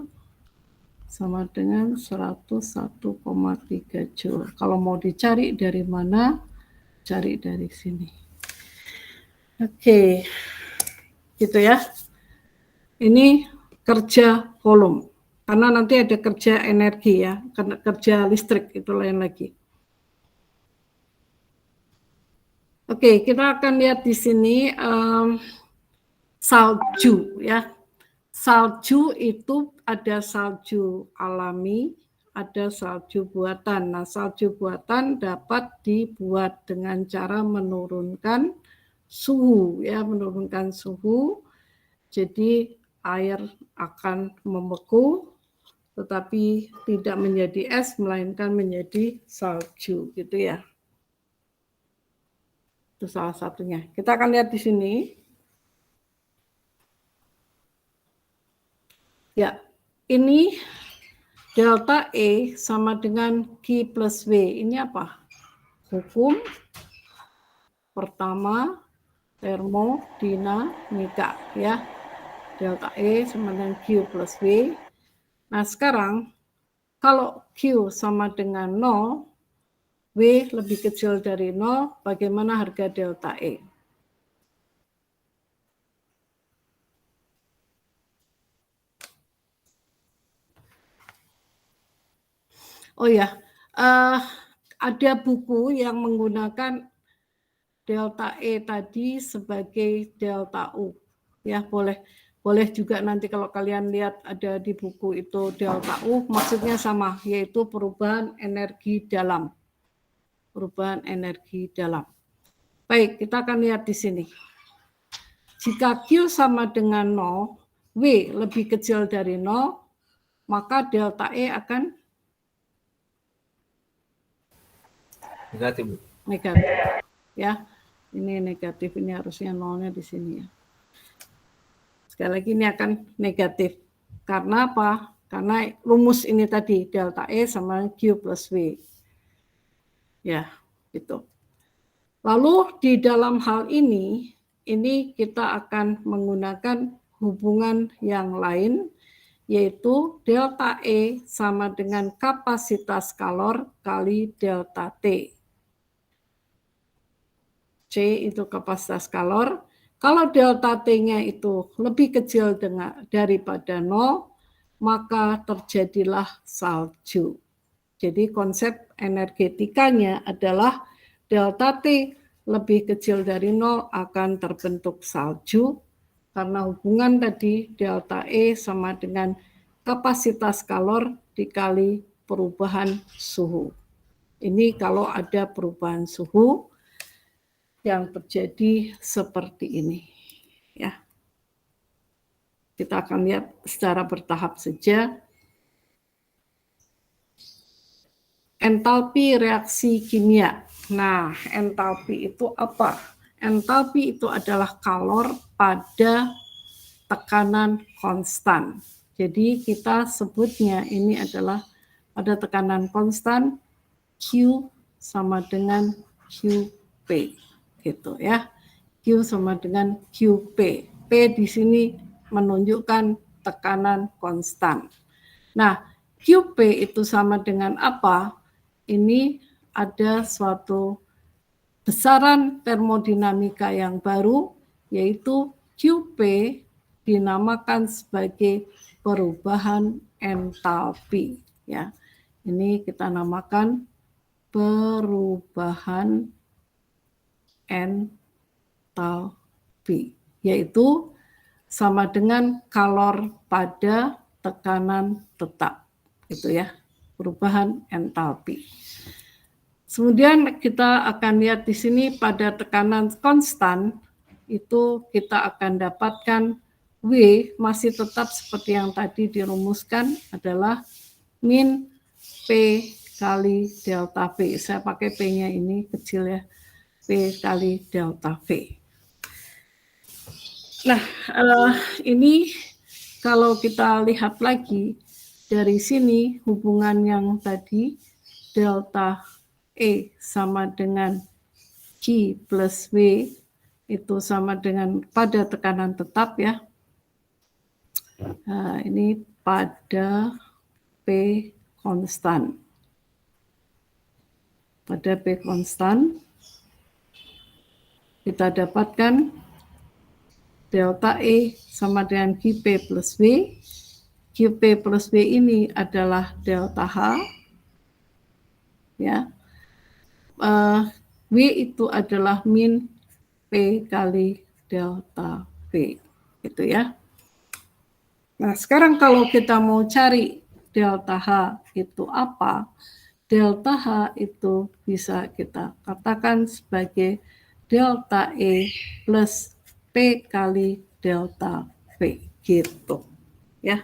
sama dengan 101,3 Joule. Kalau mau dicari dari mana, cari dari sini. Oke, gitu ya. Ini kerja volume, karena nanti ada kerja energi ya, kerja listrik itu lain lagi. Oke, kita akan lihat di sini salju ya. Salju itu ada salju alami, ada salju buatan. Nah, salju buatan dapat dibuat dengan cara menurunkan suhu ya, menurunkan suhu. Jadi air akan membeku, tetapi tidak menjadi es, melainkan menjadi salju, gitu ya. Itu salah satunya. Kita akan lihat di sini. Ya, ini delta E sama dengan Q plus W. Ini apa? Hukum pertama termodinamika, ya. Delta E sama dengan Q plus W. Nah, sekarang kalau Q sama dengan 0, W lebih kecil dari 0, bagaimana harga delta E? Oh ya, ada buku yang menggunakan delta E tadi sebagai delta U. Ya, boleh juga nanti kalau kalian lihat ada di buku itu delta U, maksudnya sama, yaitu perubahan energi dalam. Perubahan energi dalam. Baik, kita akan lihat di sini. Jika Q sama dengan 0, W lebih kecil dari 0, maka delta E akan Negatif, Bu. negatif. Ya, ini negatif, ini harusnya nolnya di sini ya. Sekali lagi ini akan negatif. Karena apa? Karena rumus ini tadi, delta E sama Q plus W. Ya, gitu. Lalu di dalam hal ini kita akan menggunakan hubungan yang lain, yaitu delta E sama dengan kapasitas kalor kali delta T. C itu kapasitas kalor. Kalau delta T-nya itu lebih kecil daripada 0, maka terjadilah salju. Jadi konsep energetikanya adalah delta T lebih kecil dari 0 akan terbentuk salju, karena hubungan tadi delta E sama dengan kapasitas kalor dikali perubahan suhu. Ini kalau ada perubahan suhu yang terjadi seperti ini, ya. Kita akan lihat secara bertahap saja. Entalpi reaksi kimia. Nah, entalpi itu apa? Entalpi itu adalah kalor pada tekanan konstan. Jadi kita sebutnya ini adalah pada tekanan konstan Q sama dengan QP. Gitu ya. Q sama dengan QP. P di sini menunjukkan tekanan konstan. Nah, QP itu sama dengan apa? Ini ada suatu besaran termodinamika yang baru, yaitu QP dinamakan sebagai perubahan entalpi. Ya, ini kita namakan perubahan entalpi, yaitu sama dengan kalor pada tekanan tetap, gitu ya, perubahan entalpi. Kemudian kita akan lihat di sini pada tekanan konstan itu kita akan dapatkan W masih tetap seperti yang tadi dirumuskan adalah min P kali delta V. Saya pakai P-nya ini kecil ya, P kali delta V. Nah, ini kalau kita lihat lagi dari sini hubungan yang tadi delta E sama dengan Q plus W itu sama dengan pada tekanan tetap ya. Nah, ini pada P konstan. Pada P konstan kita dapatkan delta E sama dengan QP plus W. QP plus W ini adalah delta H. Ya. W itu adalah min P kali delta V, gitu ya. Nah, sekarang kalau kita mau cari delta H itu apa? Delta H itu bisa kita katakan sebagai delta E plus P kali delta V, gitu. Ya.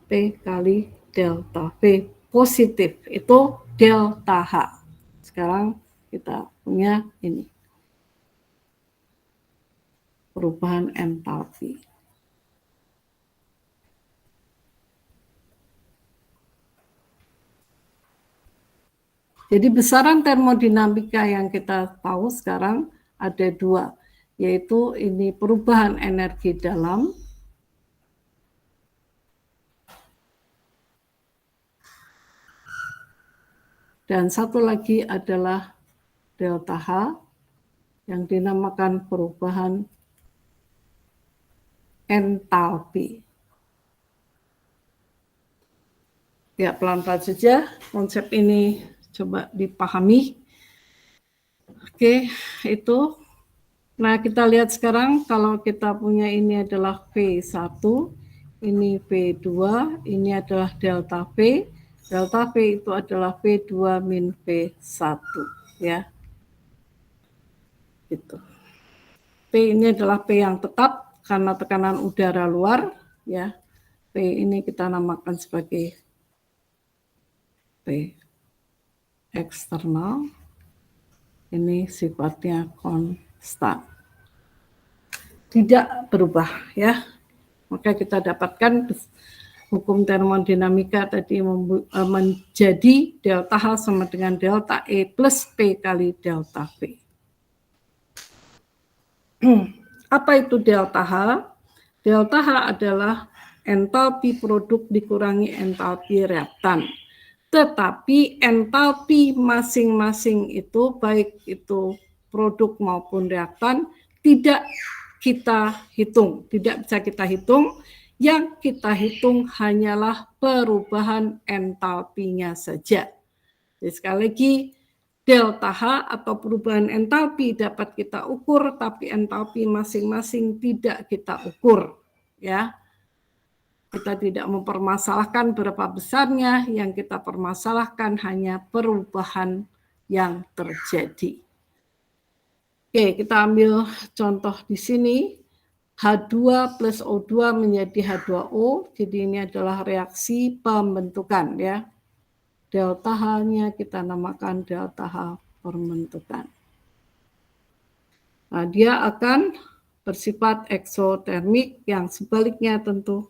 P kali delta V positif itu delta H. Sekarang kita punya ini perubahan entalpi. Jadi besaran termodinamika yang kita tahu sekarang ada dua, yaitu ini perubahan energi dalam dan satu lagi adalah delta H yang dinamakan perubahan entalpi. Ya, pelan-pelan saja konsep ini coba dipahami. Oke, itu. Nah, kita lihat sekarang kalau kita punya ini adalah V1, ini V2, ini adalah delta V. Delta V itu adalah V2 min V1, ya. Gitu. P ini adalah P yang tetap karena tekanan udara luar, ya. P ini kita namakan sebagai P eksternal. Ini sifatnya konstan. Tidak berubah, ya. Maka kita dapatkan hukum termodinamika tadi menjadi delta H sama dengan delta E plus P kali delta V. Apa itu delta H? Delta H adalah entalpi produk dikurangi entalpi reaktan. Tetapi entalpi masing-masing itu, baik itu produk maupun reaktan, tidak kita hitung, tidak bisa kita hitung. Yang kita hitung hanyalah perubahan entalpinya saja. Jadi sekali lagi, delta H atau perubahan entalpi dapat kita ukur, tapi entalpi masing-masing tidak kita ukur, ya. Kita tidak mempermasalahkan berapa besarnya, yang kita permasalahkan hanya perubahan yang terjadi. Oke, kita ambil contoh di sini. H2 plus O2 menjadi H2O, jadi ini adalah reaksi pembentukan, ya. Delta H-nya kita namakan delta H pembentukan. Nah, dia akan bersifat eksotermik, yang sebaliknya tentu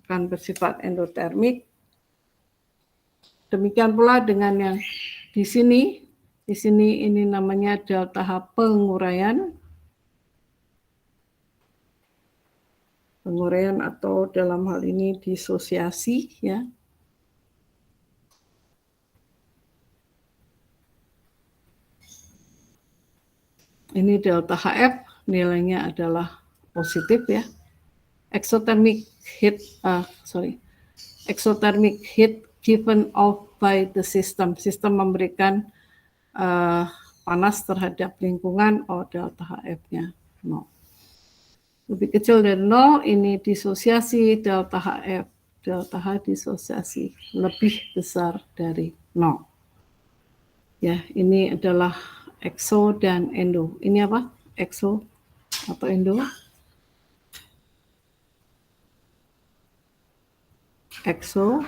akan bersifat endotermik. Demikian pula dengan yang di sini. Di sini ini namanya delta H penguraian. penguraian atau dalam hal ini disosiasi ya. Ini delta HF nilainya adalah positif ya. Exothermic heat exothermic heat given off by the system. Sistem memberikan panas terhadap lingkungan, delta HF-nya 0. Lebih kecil dari 0, ini disosiasi delta HF. Delta H disosiasi lebih besar dari 0. Ya, ini adalah exo dan endo. Ini apa? Exo atau endo? Exo.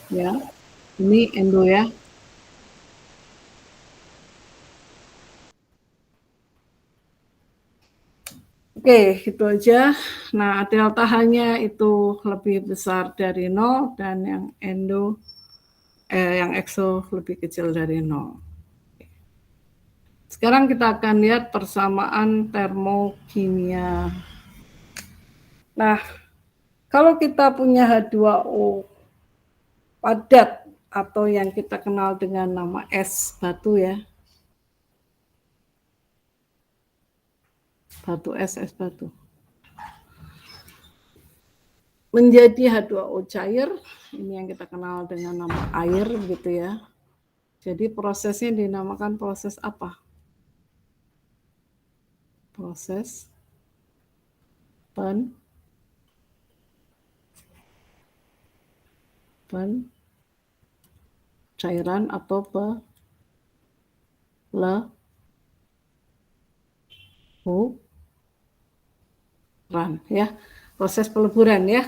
Ya. Ini endo ya. Oke, itu aja. Nah, delta H-nya itu lebih besar dari 0 dan yang endo yang exo lebih kecil dari 0. Sekarang kita akan lihat persamaan termokimia. Nah, kalau kita punya H2O padat atau yang kita kenal dengan nama es batu ya. Batu es batu. Menjadi H2O cair, ini yang kita kenal dengan nama air gitu ya. Jadi prosesnya dinamakan proses apa? Proses pencairan atau peleburan ya. Proses peleburan ya.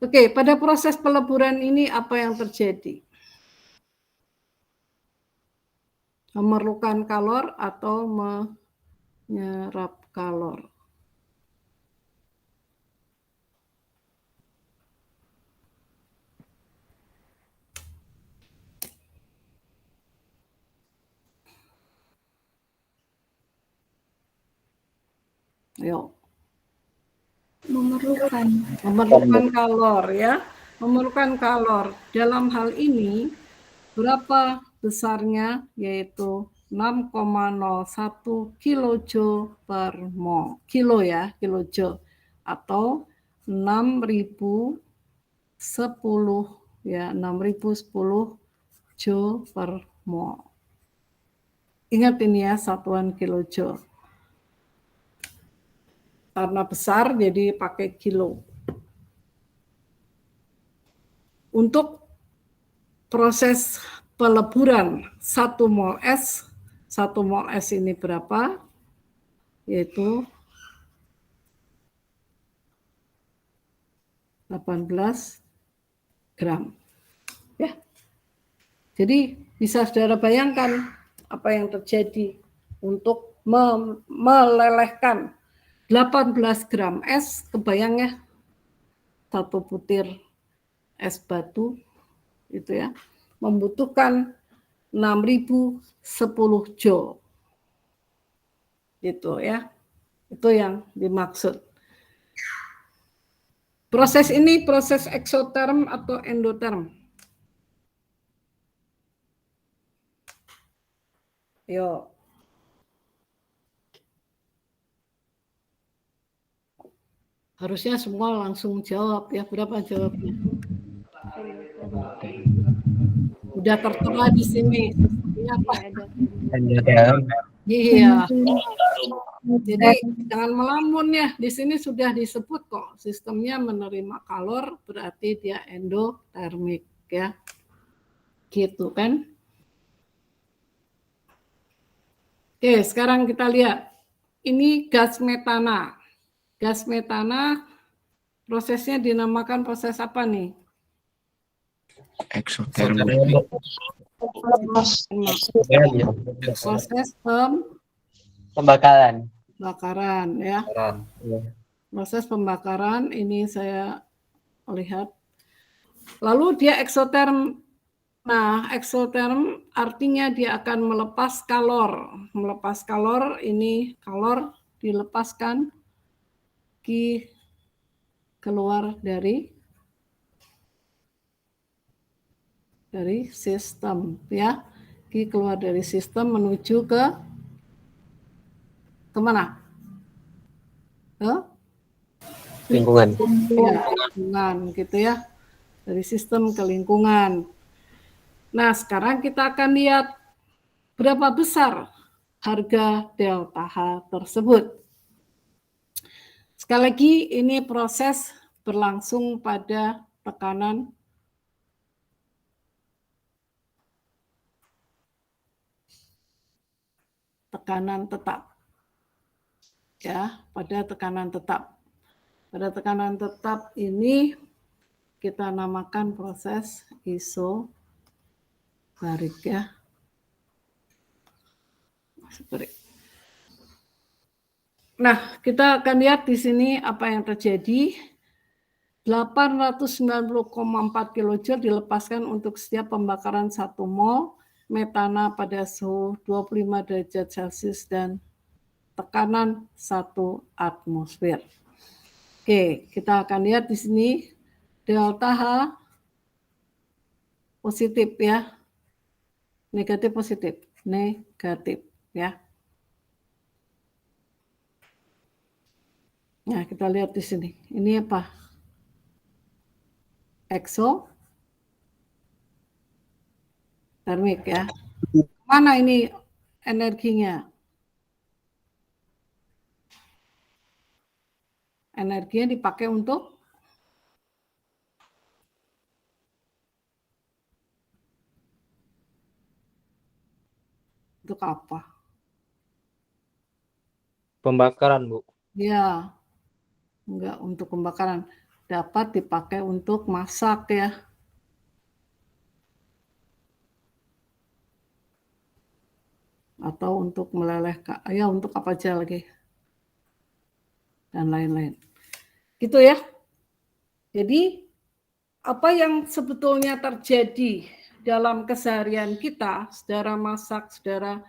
Oke, pada proses peleburan ini apa yang terjadi? Memerlukan kalor atau menyerap kalor. Ayo. Memerlukan kalor ya. Memerlukan kalor. Dalam hal ini berapa besarnya? Yaitu 6,01 kilojoule per mol. Kilo ya, kilojoule. Atau 6.010 ya, 6.010 joule per mol. Ingat ini ya, satuan kilojoule. Karena besar jadi pakai kilo. Untuk proses peleburan 1 mol es ini berapa? Yaitu 18 gram. Ya. Jadi bisa saudara bayangkan apa yang terjadi untuk melelehkan 18 gram es, kebayang ya, 1 butir es batu itu ya, membutuhkan 6.010 joule. Gitu ya. Itu yang dimaksud. Proses ini proses eksoterm atau endoterm? Yo. Harusnya semua langsung jawab ya. Berapa jawabnya? Udah tertera di sini. Ini apa? Iya. Jadi jangan melamun ya. Di sini sudah disebut kok. Sistemnya menerima kalor berarti dia endotermik ya. Gitu kan? Oke, sekarang kita lihat. Ini gas metana. Gas metana prosesnya dinamakan proses apa nih? Eksotermik. Proses Pembakaran. pembakaran ya. Proses pembakaran ini saya lihat. Lalu dia eksoterm. Nah, eksoterm artinya dia akan melepas kalor. Melepas kalor, ini kalor dilepaskan Q keluar dari sistem ya. Q keluar dari sistem menuju ke kemana? Ke Lingkungan. ya, lingkungan gitu ya. Dari sistem ke lingkungan. Nah, sekarang kita akan lihat berapa besar harga delta H tersebut. Sekali lagi, ini proses berlangsung pada tekanan tetap. Ya, pada tekanan tetap. Pada tekanan tetap ini kita namakan proses isobarik ya. Nah, kita akan lihat di sini apa yang terjadi. 890,4 kJ dilepaskan untuk setiap pembakaran 1 mol metana pada suhu 25 derajat Celcius dan tekanan 1 atmosfer. Oke, kita akan lihat di sini delta H positif ya. Negatif positif, negatif ya. Nah, kita lihat di sini. Ini apa? Eksotermik ya. Mana ini energinya? Energinya dipakai untuk apa? Pembakaran, Bu. Ya, enggak untuk pembakaran. Dapat dipakai untuk masak ya. Atau untuk melelehkan, ya untuk apa aja lagi. Dan lain-lain. Gitu ya. Jadi, apa yang sebetulnya terjadi dalam keseharian kita, saudara masak, saudara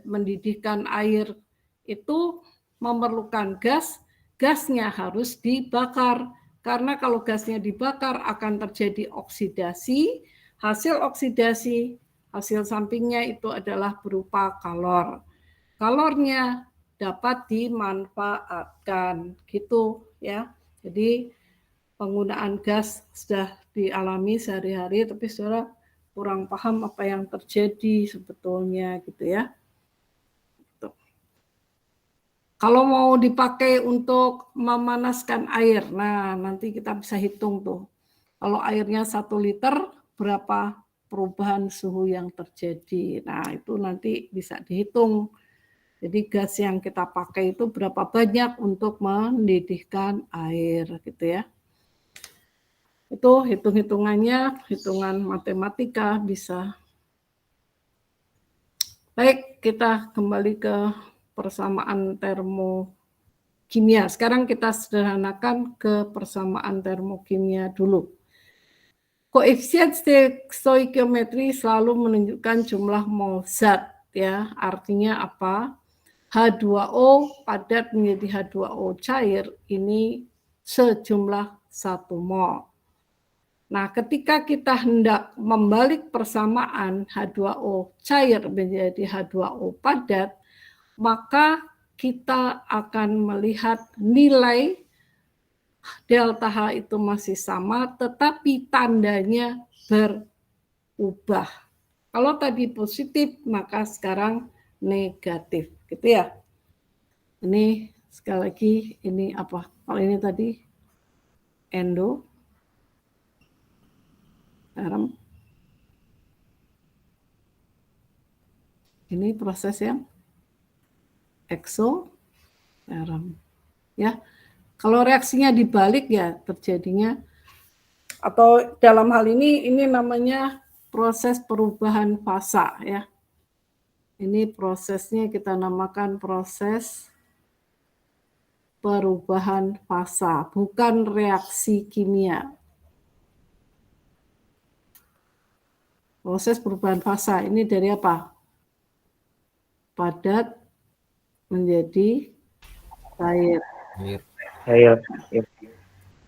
mendidihkan air, itu memerlukan gas, gasnya harus dibakar. Karena kalau gasnya dibakar akan terjadi oksidasi, hasil sampingnya itu adalah berupa kalor. Kalornya dapat dimanfaatkan, gitu ya. Jadi penggunaan gas sudah dialami sehari-hari, tapi saudara kurang paham apa yang terjadi sebetulnya gitu ya. Kalau mau dipakai untuk memanaskan air, nah nanti kita bisa hitung tuh. Kalau airnya 1 liter, berapa perubahan suhu yang terjadi. Nah itu nanti bisa dihitung. Jadi gas yang kita pakai itu berapa banyak untuk mendidihkan air gitu ya. Itu hitung-hitungannya, hitungan matematika bisa. Baik, kita kembali ke persamaan termokimia. Sekarang kita sederhanakan ke persamaan termokimia dulu. Koefisien stoikiometri selalu menunjukkan jumlah mol zat ya. Artinya apa? H2O padat menjadi H2O cair ini sejumlah 1 mol. Nah, ketika kita hendak membalik persamaan H2O cair menjadi H2O padat, maka kita akan melihat nilai delta H itu masih sama, tetapi tandanya berubah. Kalau tadi positif, maka sekarang negatif, gitu ya. Ini sekali lagi, ini apa? Kalau ini tadi endo, garam. Ini proses yang eksoterm. Ya. Kalau reaksinya dibalik ya terjadinya, atau dalam hal ini namanya proses perubahan fasa ya. Ini prosesnya kita namakan proses perubahan fasa, bukan reaksi kimia. Proses perubahan fasa ini dari apa? Padat menjadi cair. Cair. Ya.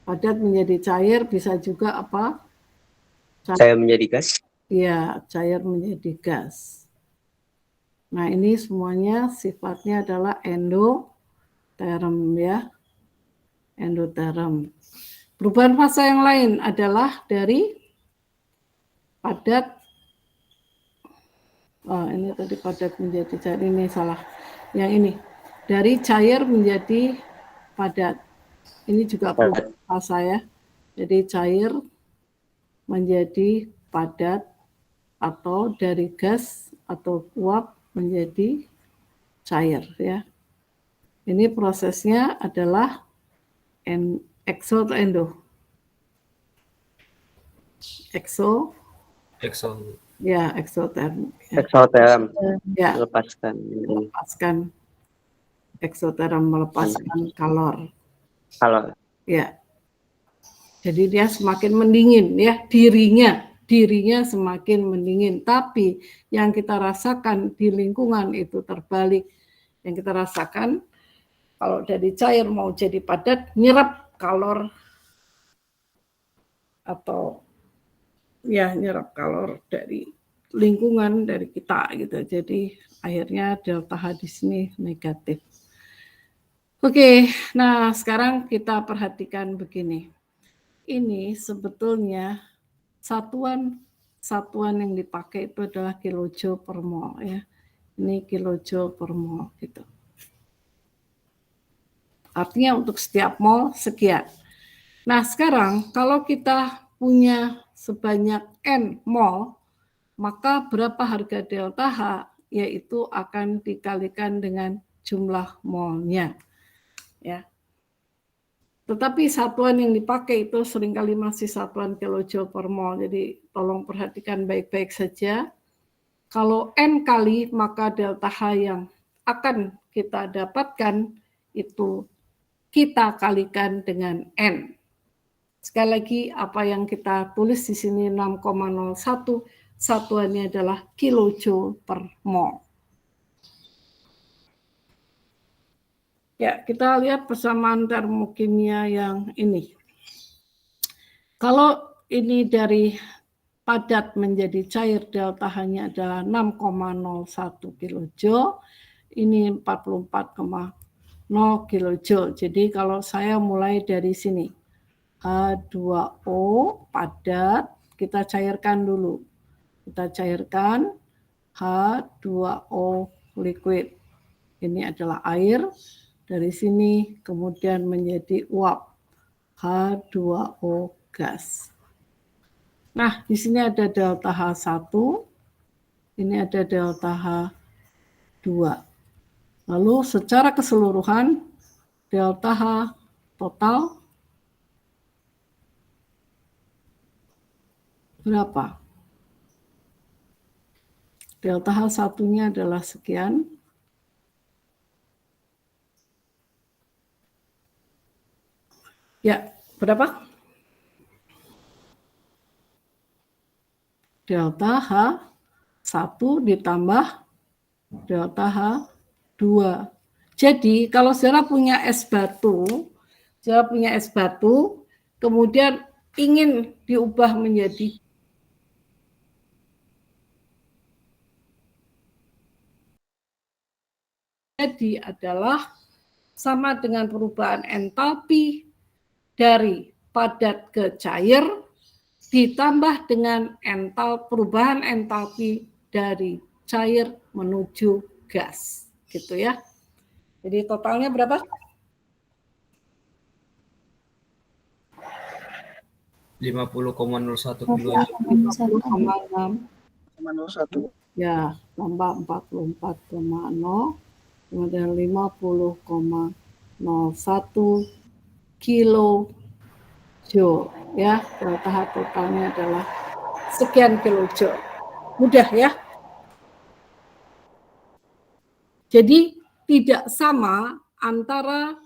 Padat menjadi cair, bisa juga apa? Saya menjadi gas. Ya, cair menjadi gas. Nah, ini semuanya sifatnya adalah endoterm ya. Endoterm. Perubahan fase yang lain adalah dari padat. Oh, ini tadi padat menjadi cair, ini salah. Yang ini dari cair menjadi padat. Ini juga perubahan fase ya. Jadi cair menjadi padat atau dari gas atau uap menjadi cair ya. Ini prosesnya adalah exo atau endo? Exo. Ya, exotherm. Exotherm. Ya, Melepaskan. exotherm melepaskan kalor. Kalau Ya. Jadi dia semakin mendingin ya, dirinya semakin mendingin. Tapi yang kita rasakan di lingkungan itu terbalik. Yang kita rasakan kalau dari cair mau jadi padat, nyerap kalor atau ya nyerap kalor dari lingkungan, dari kita gitu. Jadi akhirnya delta H di sini negatif. Oke, nah sekarang kita perhatikan begini. Ini sebetulnya satuan yang dipakai itu adalah kilojoule per mol ya. Ini kilojoule per mol gitu. Artinya untuk setiap mol sekian. Nah, sekarang kalau kita punya sebanyak N mol, maka berapa harga delta H? Yaitu akan dikalikan dengan jumlah molnya. Ya. Tetapi satuan yang dipakai itu seringkali masih satuan kilojoule per mol. Jadi tolong perhatikan baik-baik saja. Kalau N kali, maka delta H yang akan kita dapatkan itu kita kalikan dengan N. Sekali lagi apa yang kita tulis di sini 6,01, satuannya adalah kilojoule per mol. Ya, kita lihat persamaan termokimia yang ini. Kalau ini dari padat menjadi cair, delta H-nya adalah 6,01 kilojoule, ini 44,0 kilojoule. Jadi kalau saya mulai dari sini, H2O padat, kita cairkan dulu. Kita cairkan H2O liquid. Ini adalah air. Dari sini kemudian menjadi uap. H2O gas. Nah, di sini ada delta H1. Ini ada delta H2. Lalu secara keseluruhan delta H total berapa? Delta H1-nya adalah sekian. Ya, berapa? Delta H1 ditambah delta H2. Jadi, kalau saudara punya es batu, kemudian ingin diubah menjadi adalah sama dengan perubahan entalpi dari padat ke cair ditambah dengan perubahan entalpi dari cair menuju gas, gitu ya. Jadi totalnya berapa? 50,01 kilo. 50,6. Ya, tambah 44,0, kemudian 50,01 kilo joule ya. Delta H totalnya adalah sekian kilojoule. Mudah ya. Jadi tidak sama antara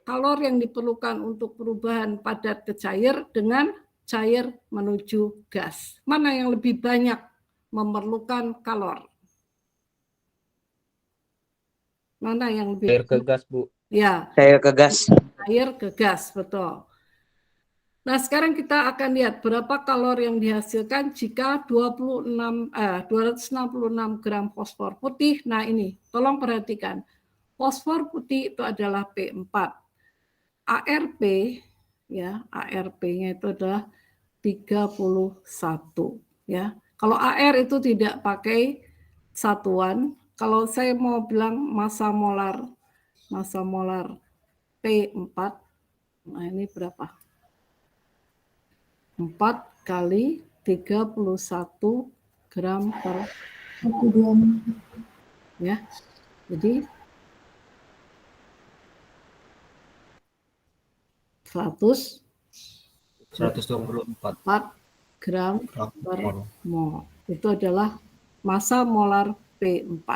kalor yang diperlukan untuk perubahan padat ke cair dengan cair menuju gas. Mana yang lebih banyak memerlukan kalor? Mana yang lebih Cair ke gas, Bu. Ya. cair ke gas. air ke gas, betul. Nah, sekarang kita akan lihat berapa kalori yang dihasilkan jika 266 gram fosfor putih. Nah, ini tolong perhatikan. Fosfor putih itu adalah P4. ARP ya, ARP-nya itu adalah 31 ya. Kalau AR itu tidak pakai satuan, kalau saya mau bilang massa molar P4, nah ini berapa? 4 kali 31 gram per ya. Jadi 124 gram gram per mol. mol. Itu adalah massa molar P4.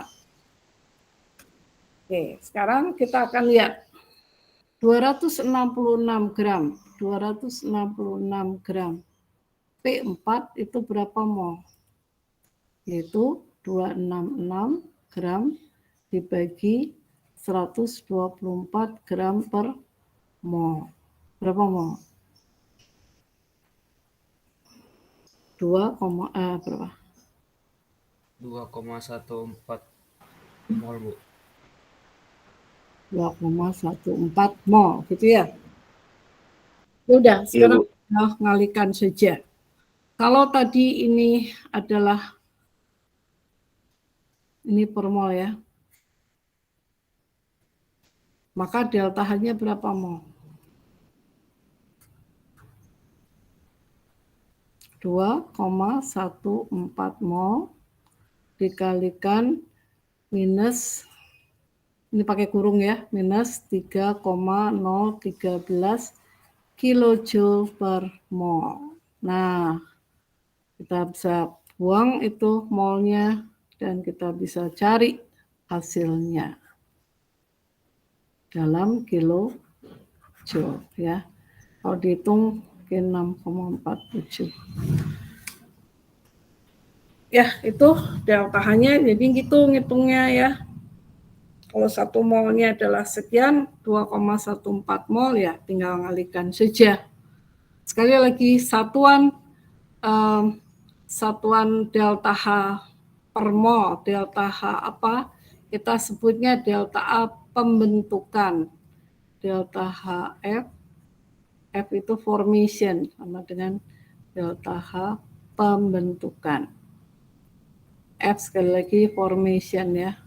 Oke, sekarang kita akan lihat 266 gram P4 itu berapa mol? Yaitu 266 gram dibagi 124 gram per mol. Berapa mol? 2,14 mol, Bu. 2,14 mol gitu ya. Udah, Iya, sekarang Bu. kita ngalihkan saja. Kalau tadi ini adalah ini per mol ya. Maka delta H-nya berapa mol? 2,14 mol dikalikan minus, ini pakai kurung ya, minus 3,013 kilojoule per mol. Nah, kita bisa buang itu molnya dan kita bisa cari hasilnya dalam kilojoule ya. Kalau dihitung mungkin 6,47. Ya, itu delta H-nya, jadi gitu ngitungnya ya. Kalau 1 molnya adalah sekian, 2,14 mol ya tinggal ngalihkan saja. Sekali lagi satuan delta H per mol, delta H apa? Kita sebutnya delta A pembentukan. Delta HF, F itu formation sama dengan delta H pembentukan. F sekali lagi formation ya.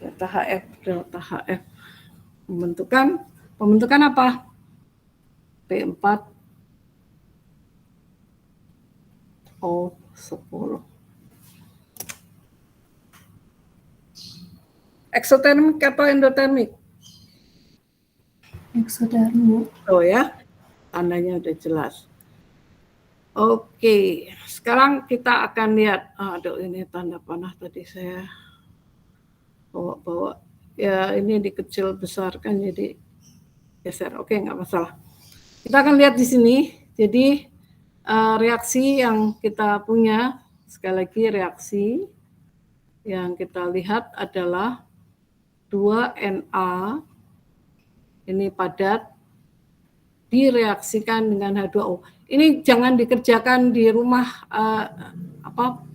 Delta HF pembentukan apa? P4 O10. Eksotermik atau endotermik? Eksotermik. Oh ya, tandanya udah jelas. Oke, sekarang kita akan lihat. Aduh, ini tanda panah tadi saya bawa. Ya, ini dikecil besarkan jadi geser. Oke, nggak masalah. Kita akan lihat di sini. Jadi reaksi yang kita punya, sekali lagi reaksi yang kita lihat adalah 2Na ini padat direaksikan dengan H2O. Ini jangan dikerjakan di rumah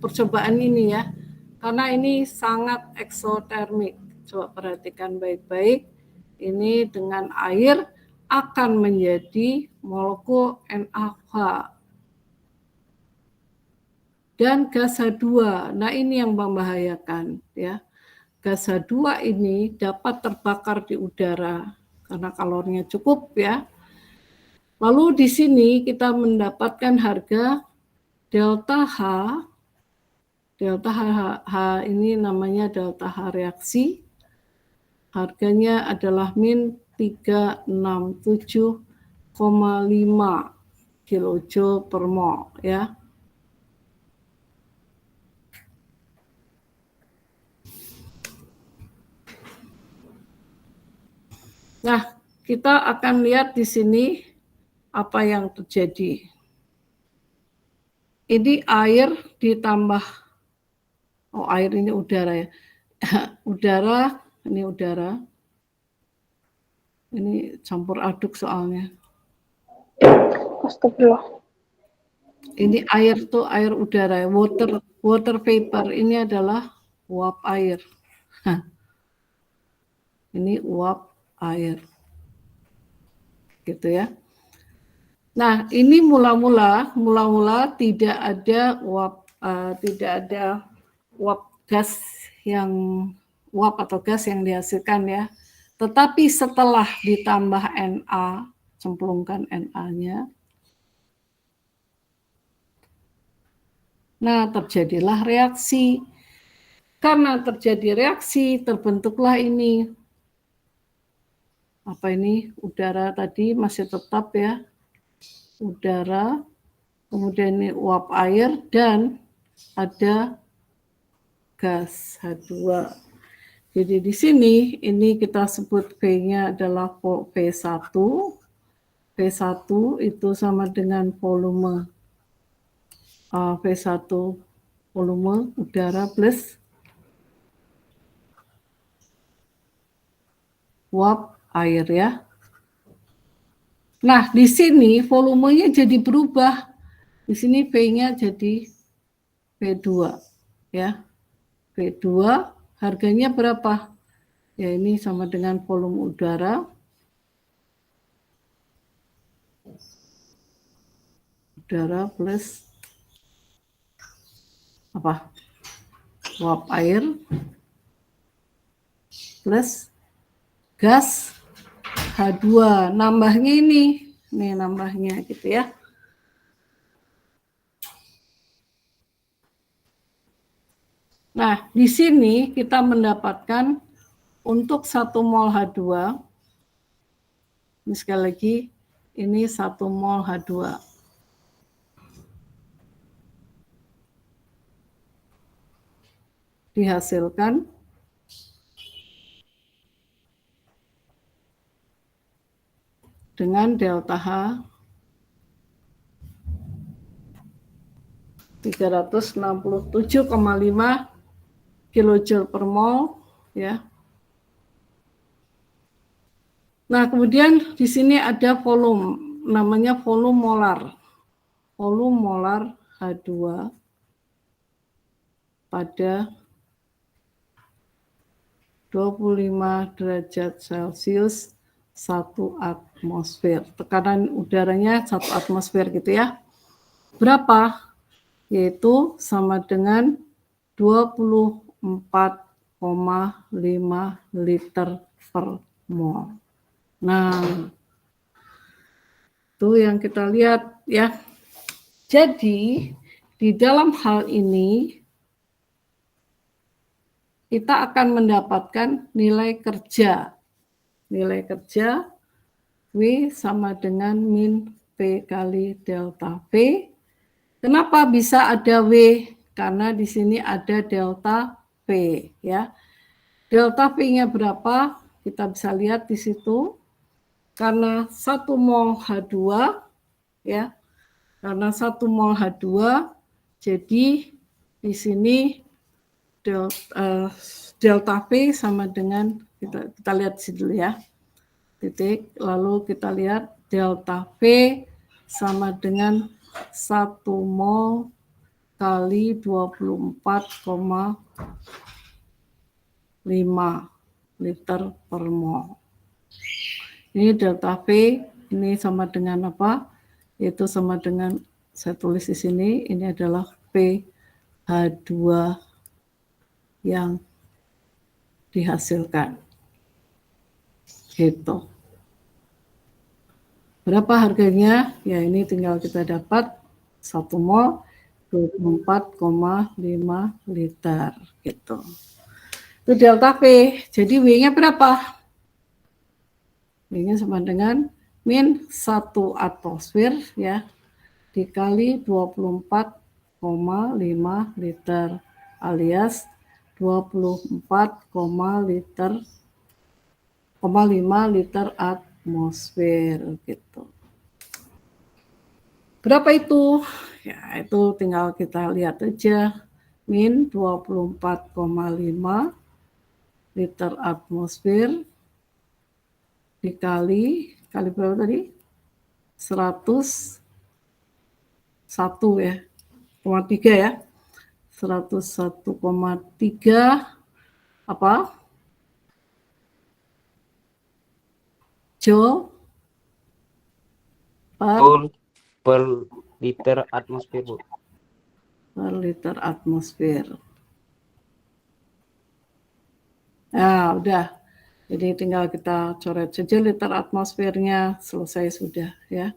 percobaan ini ya, karena ini sangat eksotermik. Coba perhatikan baik-baik. Ini dengan air akan menjadi molekul NaOH dan gas H2. Nah, ini yang membahayakan ya. Gas H2 ini dapat terbakar di udara karena kalorinya cukup ya. Lalu di sini kita mendapatkan harga delta H. Delta H ini namanya delta H reaksi. Harganya adalah min 367,5 kilojoule per mol ya. Nah, kita akan lihat di sini apa yang terjadi. Ini air ditambah, air ini udara ya. udara, ini campur aduk soalnya. Astagfirullah. Ini air tuh air udara, water vapor. Ini adalah uap air. Ini uap air, gitu ya. Nah, ini mula-mula tidak ada uap gas yang atau gas yang dihasilkan ya. Tetapi setelah ditambah Na, cemplungkan Na-nya, nah terjadilah reaksi. Karena terjadi reaksi, terbentuklah ini. Apa ini? Udara tadi masih tetap ya. Udara, kemudian ini uap air, dan ada gas H2. Jadi di sini ini kita sebut V-nya adalah V1. V1 itu sama dengan volume V1 volume udara plus uap air ya. Nah, di sini volumenya jadi berubah. Di sini V-nya jadi V2 ya. V2 harganya berapa? Ya, ini sama dengan volume udara. Udara plus apa? Uap air plus gas H2. Nambahnya ini. Nih nambahnya gitu ya. Nah, di sini kita mendapatkan untuk 1 mol H2, ini sekali lagi, ini 1 mol H2. Dihasilkan dengan delta H 367,5 kilojoule per mol ya. Nah, kemudian di sini ada volume, namanya volume molar. Volume molar H2 pada 25 derajat Celcius 1 atmosfer. Tekanan udaranya 1 atmosfer gitu ya. Berapa? Yaitu sama dengan 24,5 liter per mol. Nah, itu yang kita lihat ya. Jadi, di dalam hal ini kita akan mendapatkan nilai kerja. Nilai kerja W sama dengan min P kali delta V. Kenapa bisa ada W? Karena di sini ada delta V ya. Delta V-nya berapa? Kita bisa lihat di situ. Karena 1 mol H2 ya. Karena 1 mol H2 jadi di sini delta V sama dengan kita lihat di sini dulu ya. Titik, lalu kita lihat delta V sama dengan 1 mol kali 24,5 liter per mol. Ini delta V, ini sama dengan apa? Itu sama dengan, saya tulis di sini, ini adalah pH2 yang dihasilkan. Gitu. Berapa harganya? Ya ini tinggal kita dapat 1 mol 24,5 liter gitu. Itu delta V. Jadi W-nya berapa? W-nya sama dengan min 1 atmosfer ya dikali 24,5 liter alias 24,5 liter atmosfer gitu. Berapa itu? Ya, itu tinggal kita lihat aja. Min 24,5 liter atmosfer dikali berapa tadi? 101 ya, 0,3 ya. 101,3 apa? Joule per liter atmosfer, Bu. per liter atmosfer. Nah, udah. Jadi tinggal kita coret saja liter atmosfernya, selesai sudah ya.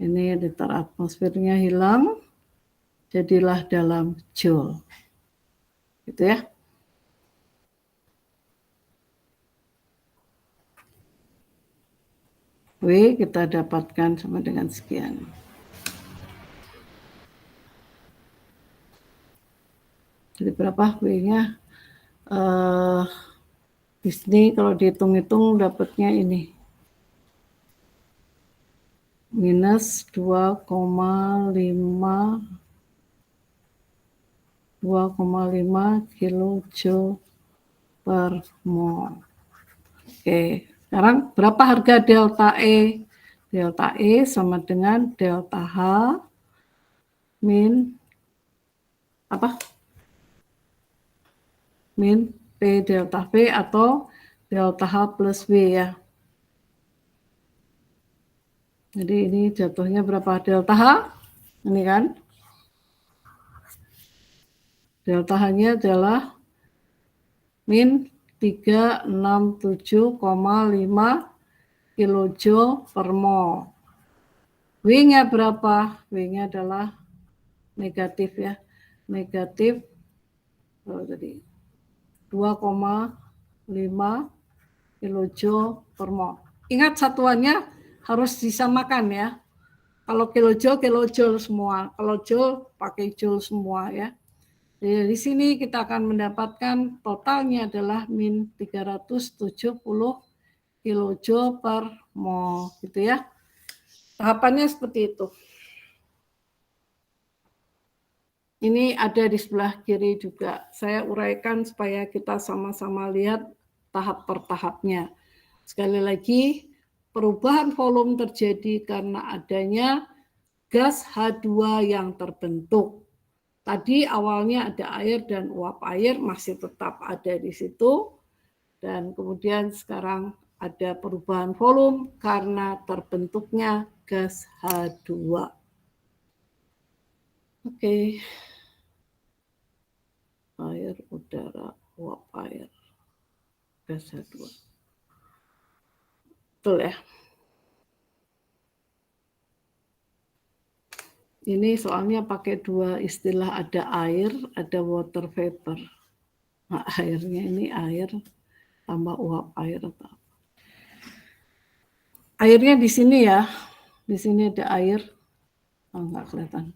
Ini liter atmosfernya hilang, jadilah dalam joule. Gitu ya. W kita dapatkan sama dengan sekian. Jadi berapa W-nya? Di sini kalau dihitung-hitung dapatnya ini. Minus 2,5 kilojoule per mol. Oke, sekarang berapa harga delta E? Delta E sama dengan delta H min apa? Min P delta V atau delta H plus W ya. Jadi ini jatuhnya berapa? Delta H? Ini kan? Delta H-nya adalah min 367,5 kilojoule per mol. W-nya berapa? W-nya adalah negatif ya. Negatif tadi 2,5 kilojoule per mol. Ingat satuannya harus disamakan ya. Kalau kilojoule, kilojoule semua. Kalau joule, pakai joule semua ya. Jadi di sini kita akan mendapatkan totalnya adalah min 370 kilojoule per mol gitu ya. Tahapannya seperti itu. Ini ada di sebelah kiri juga. Saya uraikan supaya kita sama-sama lihat tahap per tahapnya. Sekali lagi, perubahan volume terjadi karena adanya gas H2 yang terbentuk. Tadi awalnya ada air dan uap air masih tetap ada di situ. Dan kemudian sekarang ada perubahan volume karena terbentuknya gas H2. Oke. Air, udara, uap air, gas H2. Betul ya? Ini soalnya pakai dua istilah, ada air, ada water vapor. Nah, airnya ini air tambah uap air atau apa. Airnya di sini ya. Di sini ada air. Oh, nggak kelihatan.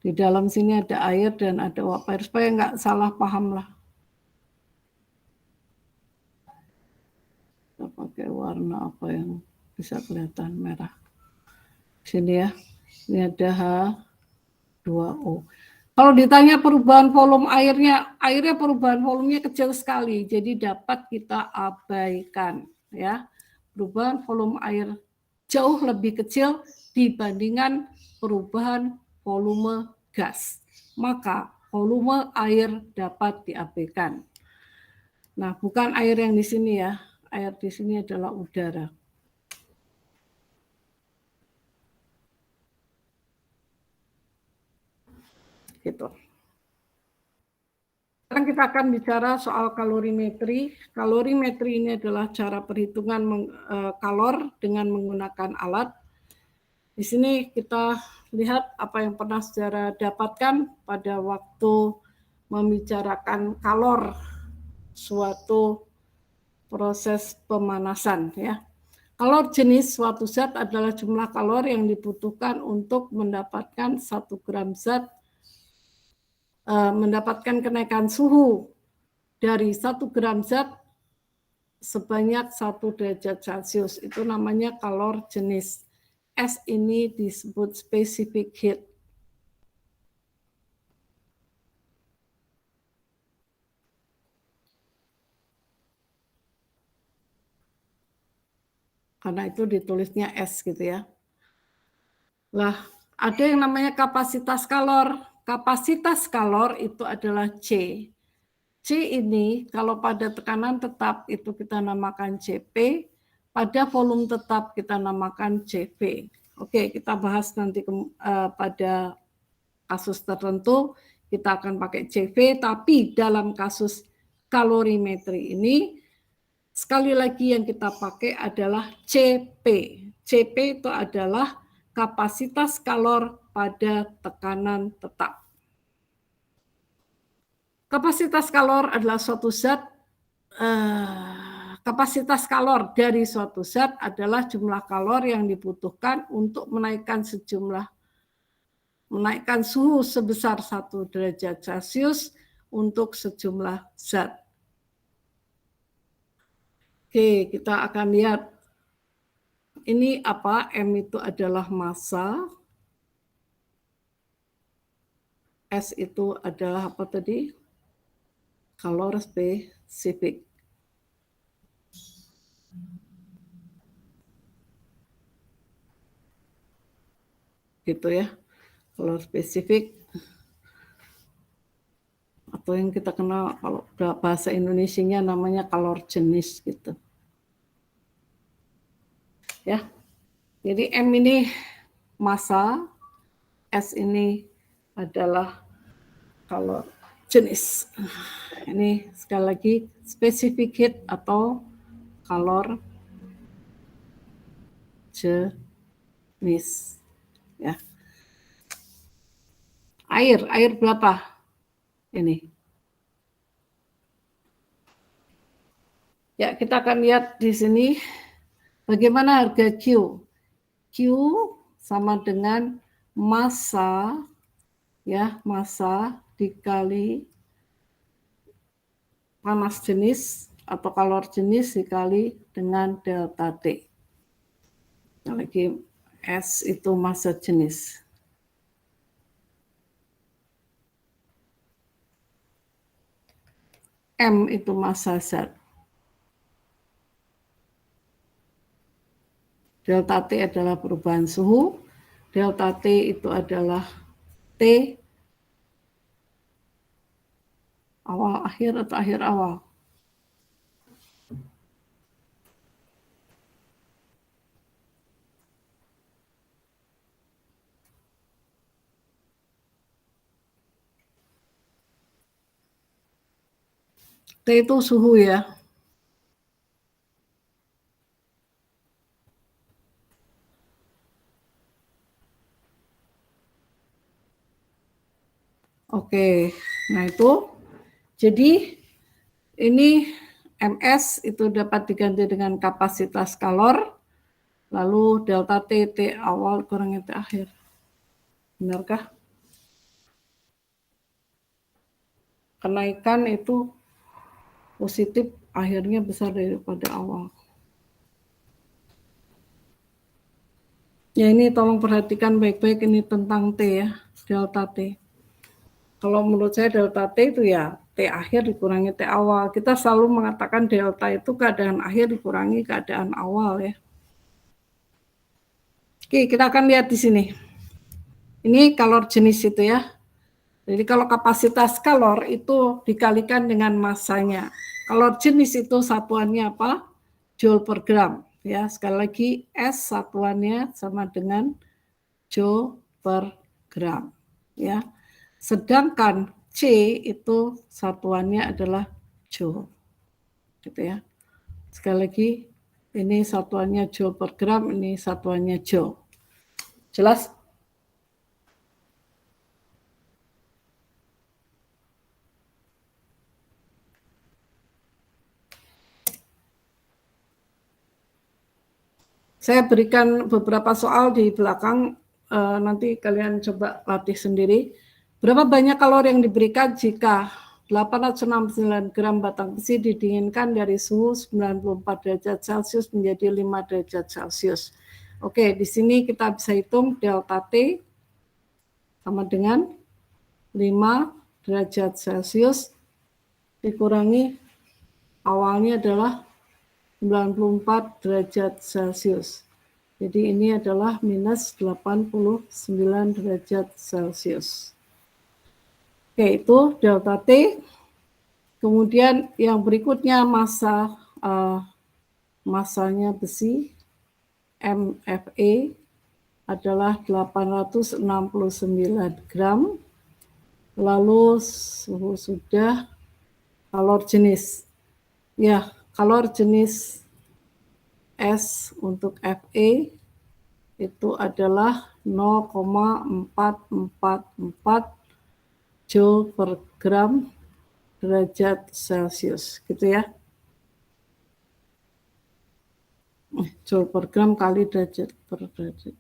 Di dalam sini ada air dan ada uap air supaya nggak salah paham lah. Kita pakai warna apa yang bisa kelihatan merah. Sini ya. Ini ada H2O. Kalau ditanya perubahan volume airnya perubahan volumenya kecil sekali, jadi dapat kita abaikan ya. Perubahan volume air jauh lebih kecil dibandingkan perubahan volume gas. Maka volume air dapat diabaikan. Nah, bukan air yang di sini ya. Air di sini adalah udara. Gitu. Sekarang kita akan bicara soal kalorimetri. Kalorimetri ini adalah cara perhitungan kalor dengan menggunakan alat. Di sini kita lihat apa yang pernah saudara dapatkan pada waktu membicarakan kalor suatu proses pemanasan ya. Kalor jenis suatu zat adalah jumlah kalor yang dibutuhkan untuk mendapatkan 1 gram zat mendapatkan kenaikan suhu dari 1 gram zat sebanyak 1 derajat Celcius. Itu namanya kalor jenis. S ini disebut specific heat. karena itu ditulisnya S gitu ya. Lah, ada yang namanya kapasitas kalor. Kapasitas kalor itu adalah C. C ini kalau pada tekanan tetap itu kita namakan CP, pada volume tetap kita namakan CV. Oke, kita bahas nanti pada kasus tertentu kita akan pakai CV, tapi dalam kasus kalorimetri ini sekali lagi yang kita pakai adalah CP. CP itu adalah kapasitas kalor pada tekanan tetap. Kapasitas kalor adalah suatu zat, kapasitas kalor dari suatu zat adalah jumlah kalor yang dibutuhkan untuk menaikkan suhu sebesar 1 derajat Celcius untuk sejumlah zat. Oke, kita akan lihat ini apa, M itu adalah massa, S itu adalah apa tadi? Kalor spesifik. Gitu ya, kalor spesifik. Atau yang kita kenal kalau bahasa Indonesianya namanya kalor jenis gitu. Ya. Jadi M ini massa, S ini adalah kalor jenis. Ini sekali lagi specific heat atau kalor jenis. Ya. Air berapa? Ini. Ya, kita akan lihat di sini bagaimana harga Q. Q sama dengan massa, ya, massa dikali panas jenis atau kalor jenis dikali dengan delta T. Lagi S itu massa jenis. M itu massa zat. Delta T adalah perubahan suhu. Delta T itu adalah T awal akhir atau akhir awal. T itu suhu ya. Oke, nah itu jadi ini MS itu dapat diganti dengan kapasitas kalor, lalu delta T, T awal kurangnya T akhir. Benarkah? Kenaikan itu positif akhirnya besar daripada awal. Ya ini tolong perhatikan baik-baik ini tentang T ya, delta T. Kalau menurut saya delta T itu ya T akhir dikurangi T awal. Kita selalu mengatakan delta itu keadaan akhir dikurangi keadaan awal ya. Oke, kita akan lihat di sini. Ini kalor jenis itu ya. Jadi kalau kapasitas kalor itu dikalikan dengan massanya. Kalor jenis itu satuannya apa? Joule per gram. Ya, sekali lagi S satuannya sama dengan Joule per gram. Ya. Sedangkan C itu satuannya adalah Joule. Gitu ya. Sekali lagi ini satuannya Joule per gram, ini satuannya Joule. Jelas? Saya berikan beberapa soal di belakang, nanti kalian coba latih sendiri. Berapa banyak kalori yang diberikan jika 869 gram batang besi didinginkan dari suhu 94 derajat Celcius menjadi 5 derajat Celcius. Oke, di sini kita bisa hitung delta T sama dengan 5 derajat Celcius dikurangi awalnya adalah 94 derajat Celcius. Jadi ini adalah minus 89 derajat Celcius. Oke, itu delta T. Kemudian yang berikutnya masanya besi MFE adalah 869 gram. Lalu sudah kalor jenis. Ya, kalor jenis S untuk Fe itu adalah 0,444 Joule per gram derajat Celcius, gitu ya. Joule per gram kali derajat per derajat.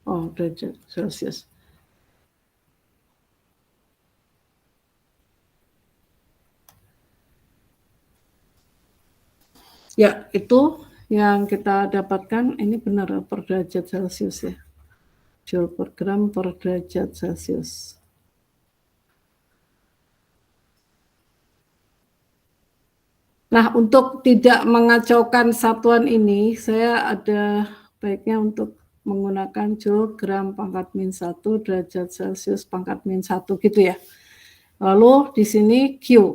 Oh, derajat Celcius. Ya, itu yang kita dapatkan, ini benar per derajat Celcius ya. Joule per gram per derajat Celcius. Nah, untuk tidak mengacaukan satuan ini, saya ada baiknya untuk menggunakan Joule gram pangkat min 1 derajat Celcius pangkat min 1 gitu ya. Lalu di sini Q.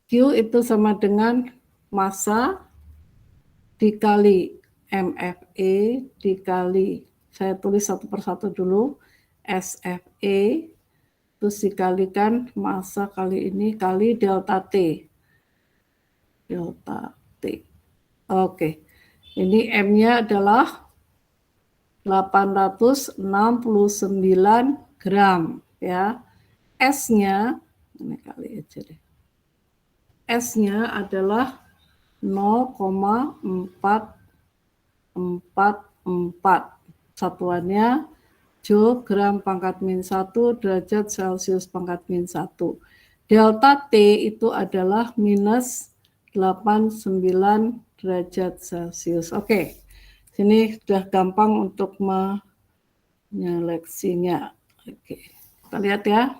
Q itu sama dengan massa dikali MFE dikali, saya tulis satu persatu dulu, SFE, terus dikalikan massa kali ini kali delta T. Delta T. Oke, ini M-nya adalah 869 gram ya. S-nya, ini kali aja deh. S-nya adalah 0,444. Satuannya Joule gram pangkat min 1 derajat Celcius pangkat min 1. Delta T itu adalah minus 89 derajat Celcius. Oke, sini sudah gampang untuk menyeleksinya. Oke, kita lihat ya.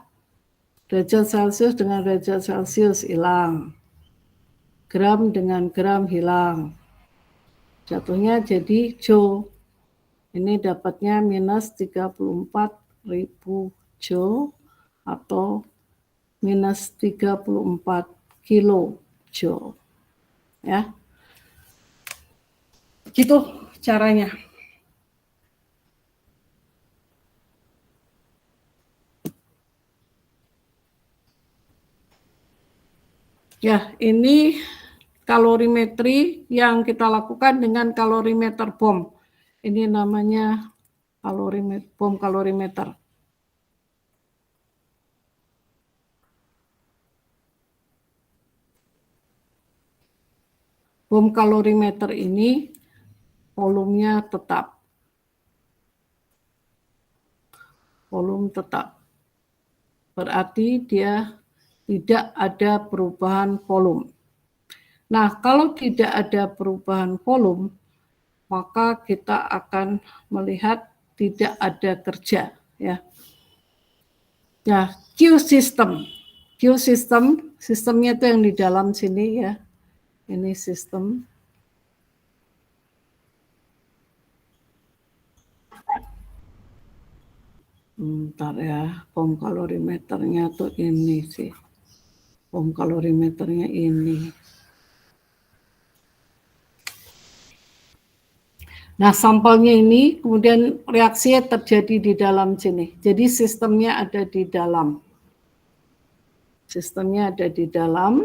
Derajat Celcius dengan derajat Celcius hilang. Gram dengan gram hilang. Jatuhnya jadi Joule. Ini dapatnya minus 34.000 Joule atau minus 34 kilo Joule. Ya. Gitu caranya. Ya, ini kalorimetri yang kita lakukan dengan kalorimeter bom. Ini namanya bom kalorimeter. Bom kalorimeter ini volumenya tetap. Volume tetap. Berarti dia tidak ada perubahan volume. Nah, kalau tidak ada perubahan volume, maka kita akan melihat tidak ada kerja ya. Ya, Q system. Q system, sistemnya itu yang di dalam sini ya. Ini sistem. Bentar ya, bom kalorimeternya tuh ini sih. Bom kalorimeternya ini. Nah, sampelnya ini kemudian reaksinya terjadi di dalam sini. Jadi sistemnya ada di dalam. Sistemnya ada di dalam.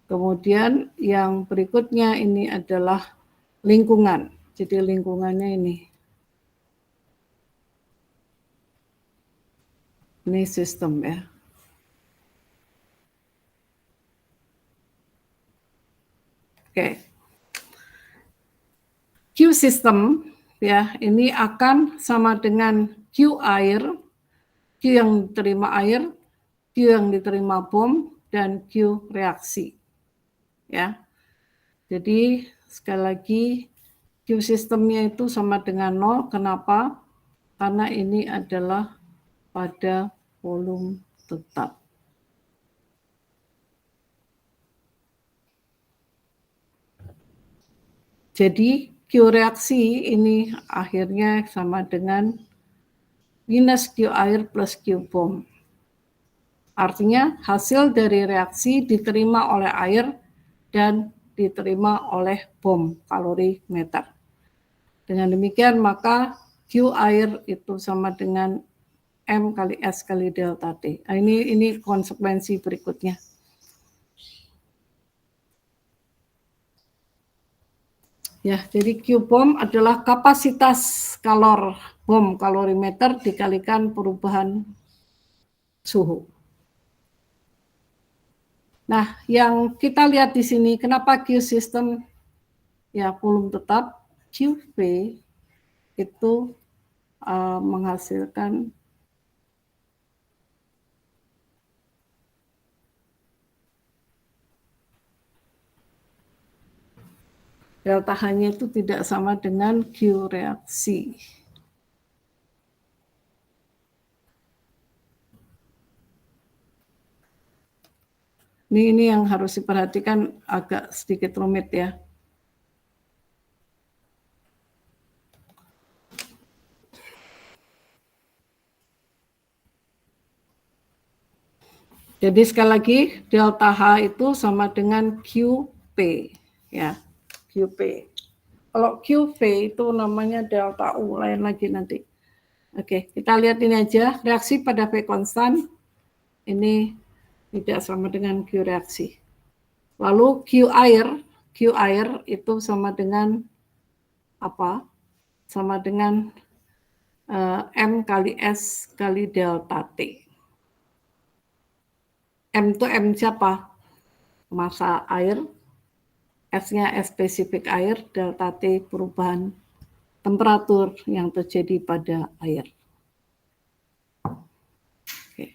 Kemudian yang berikutnya ini adalah lingkungan. Jadi lingkungannya ini. Ini sistem ya. Oke. Q system ya, ini akan sama dengan Q air, Q yang diterima air, Q yang diterima bom, dan Q reaksi. Ya. Jadi sekali lagi Q sistemnya itu sama dengan 0. Kenapa? Karena ini adalah pada volume tetap. Jadi Q reaksi ini akhirnya sama dengan minus Q air plus Q bom. Artinya hasil dari reaksi diterima oleh air dan diterima oleh bom kalorimeter. Dengan demikian maka Q air itu sama dengan M kali S kali delta T. Nah, ini konsekuensi berikutnya. Ya, jadi Q bom adalah kapasitas bom kalorimeter dikalikan perubahan suhu. Nah, yang kita lihat di sini, kenapa Q system ya volume tetap, QV itu menghasilkan delta H-nya itu tidak sama dengan Q reaksi. Ini yang harus diperhatikan, agak sedikit rumit ya. Jadi sekali lagi delta H itu sama dengan QP ya, QP. Kalau QV itu namanya delta U, lain lagi nanti. Oke, kita lihat ini aja, reaksi pada V konstan ini tidak sama dengan Q reaksi. Lalu Q air itu sama dengan apa? Sama dengan M kali S kali delta T. M itu M siapa? Massa air, S-nya spesifik air, delta T perubahan temperatur yang terjadi pada air. Oke.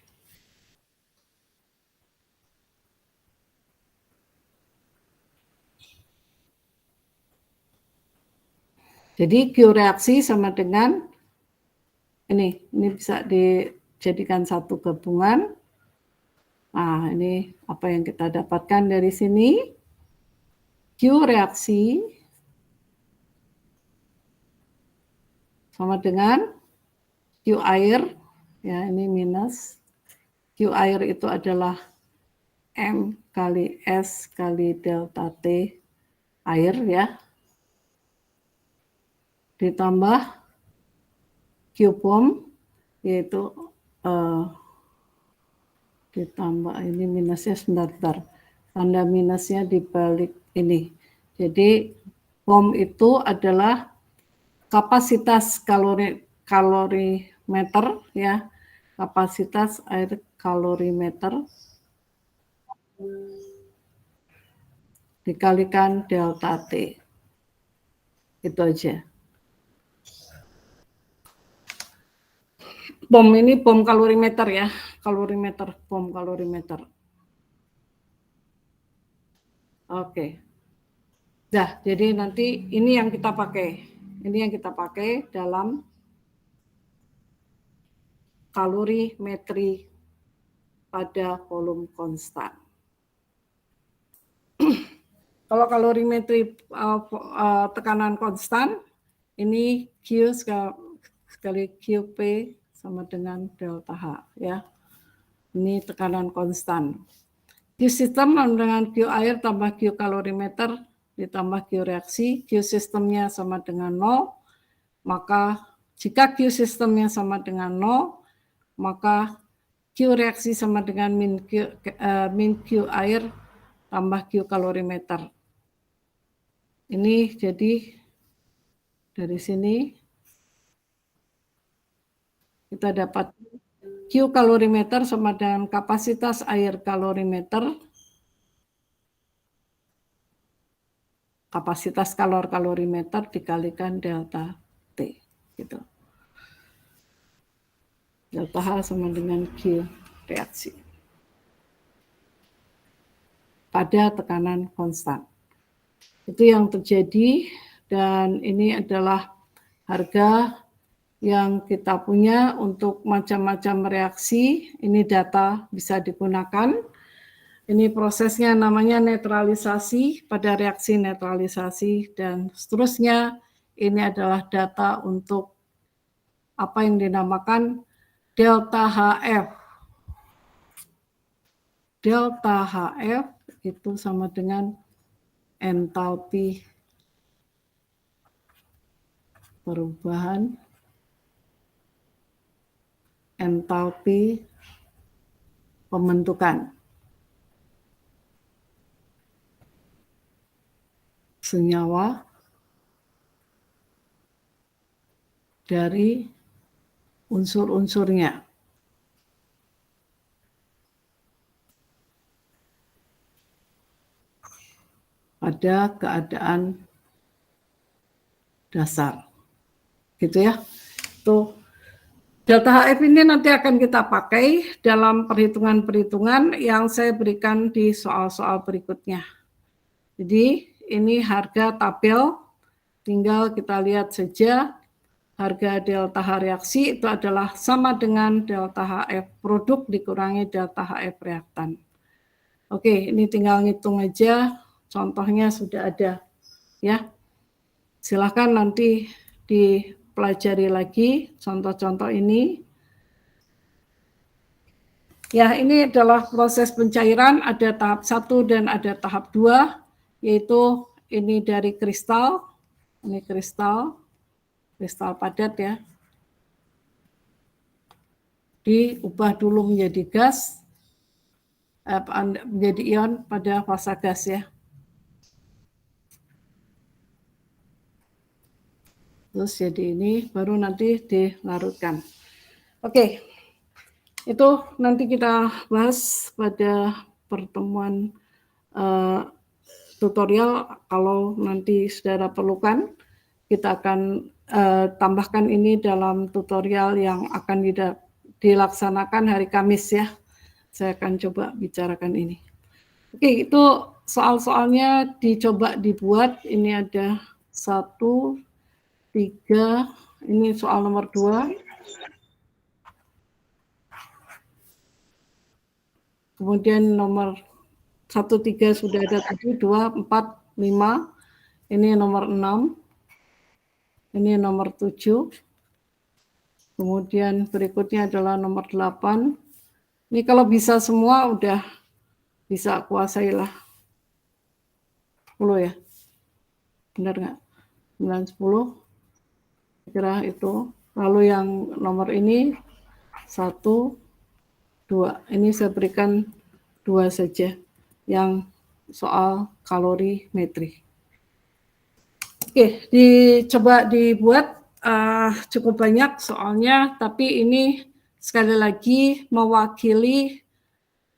Jadi Q reaksi sama dengan ini bisa dijadikan satu gabungan. Nah, ini apa yang kita dapatkan dari sini. Q reaksi sama dengan Q air, ya ini minus. Q air itu adalah M kali S kali delta T air ya. Ditambah Q bom, yaitu ditambah ini minusnya sebentar. Tanda minusnya dibalik ini. Jadi bom itu adalah kapasitas kalorimeter ya, kapasitas air kalorimeter dikalikan delta T. Itu aja. Bom ini bom kalorimeter ya, bom kalorimeter. Oke. Nah, jadi nanti ini yang kita pakai. Ini yang kita pakai dalam kalorimetri pada volume konstan. Kalau kalorimetri tekanan konstan, ini Q sekali QP sama dengan delta H ya. Ini tekanan konstan. Q system dengan Q air tambah Q kalorimeter ditambah Q reaksi, Q sistemnya sama dengan 0, maka jika Q sistemnya sama dengan 0, maka Q reaksi sama dengan min Q air tambah Q kalorimeter. Ini jadi dari sini kita dapat Q kalorimeter sama dengan kapasitas air kalorimeter, kapasitas kalorimeter dikalikan delta T gitu. Delta H sama dengan Q reaksi pada tekanan konstan. Itu yang terjadi, dan ini adalah harga yang kita punya untuk macam-macam reaksi. Ini data bisa digunakan. Ini prosesnya namanya netralisasi, pada reaksi netralisasi, dan seterusnya. Ini adalah data untuk apa yang dinamakan delta HF. Delta HF itu sama dengan entalpi perubahan, entalpi pembentukan senyawa dari unsur-unsurnya. Pada keadaan dasar. Gitu ya. Tuh. Delta HF ini nanti akan kita pakai dalam perhitungan-perhitungan yang saya berikan di soal-soal berikutnya. Jadi ini harga tabel, tinggal kita lihat saja harga delta H reaksi itu adalah sama dengan delta HF produk dikurangi delta HF reaktan. Oke, ini tinggal ngitung aja, contohnya sudah ada ya. Silakan nanti dipelajari lagi contoh-contoh ini. Ya, ini adalah proses pencairan, ada tahap 1 dan ada tahap 2, yaitu ini dari kristal, ini kristal padat ya. Diubah dulu menjadi gas, menjadi ion pada fasa gas ya. Terus jadi ini baru nanti dilarutkan. Oke, itu nanti kita bahas pada pertemuan tutorial. Kalau nanti saudara perlukan, kita akan tambahkan ini dalam tutorial yang akan dilaksanakan hari Kamis ya. Saya akan coba bicarakan ini. Oke, itu soal-soalnya dicoba dibuat. Ini ada 1, 3, ini soal nomor 2. Kemudian nomor 1, 3 sudah ada tadi, 2, 4, 5. Ini nomor 6. Ini nomor 7. Kemudian berikutnya adalah nomor 8. Ini kalau bisa semua udah bisa kuasailah. 10 ya. Benar nggak? 9, 10. Kira itu. Lalu yang nomor ini 1, 2. Ini saya berikan 2 saja. Yang soal kalorimetri. Oke, dicoba dibuat cukup banyak soalnya, tapi ini sekali lagi mewakili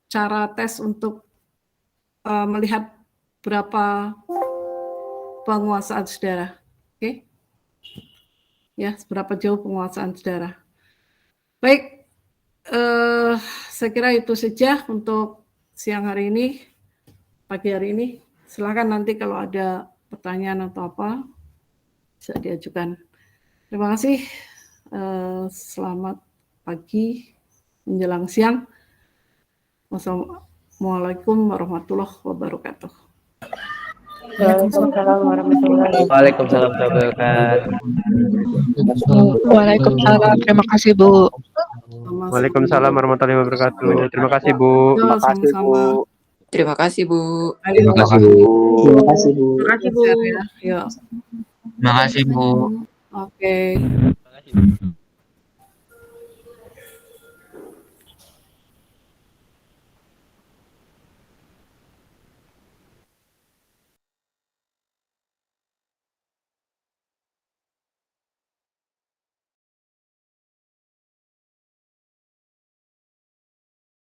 cara tes untuk melihat berapa penguasaan saudara. Oke, ya seberapa jauh penguasaan saudara. Baik, saya kira itu saja untuk siang hari ini, pagi hari ini. Silakan nanti kalau ada pertanyaan atau apa bisa diajukan. Terima kasih. Selamat pagi menjelang siang. Wassalamualaikum warahmatullahi wabarakatuh. Waalaikumsalam warahmatullahi Waalaikumsalam warahmatullahi wabarakatuh. Waalaikumsalam. Terima kasih Bu. Waalaikumsalam warahmatullahi wabarakatuh. Terima kasih Bu. Terima kasih Bu. Terima kasih Bu. Terima kasih Bu. Terima kasih Bu. Terima kasih Bu. Ya. Terima kasih Bu. Oke. Terima kasih Bu.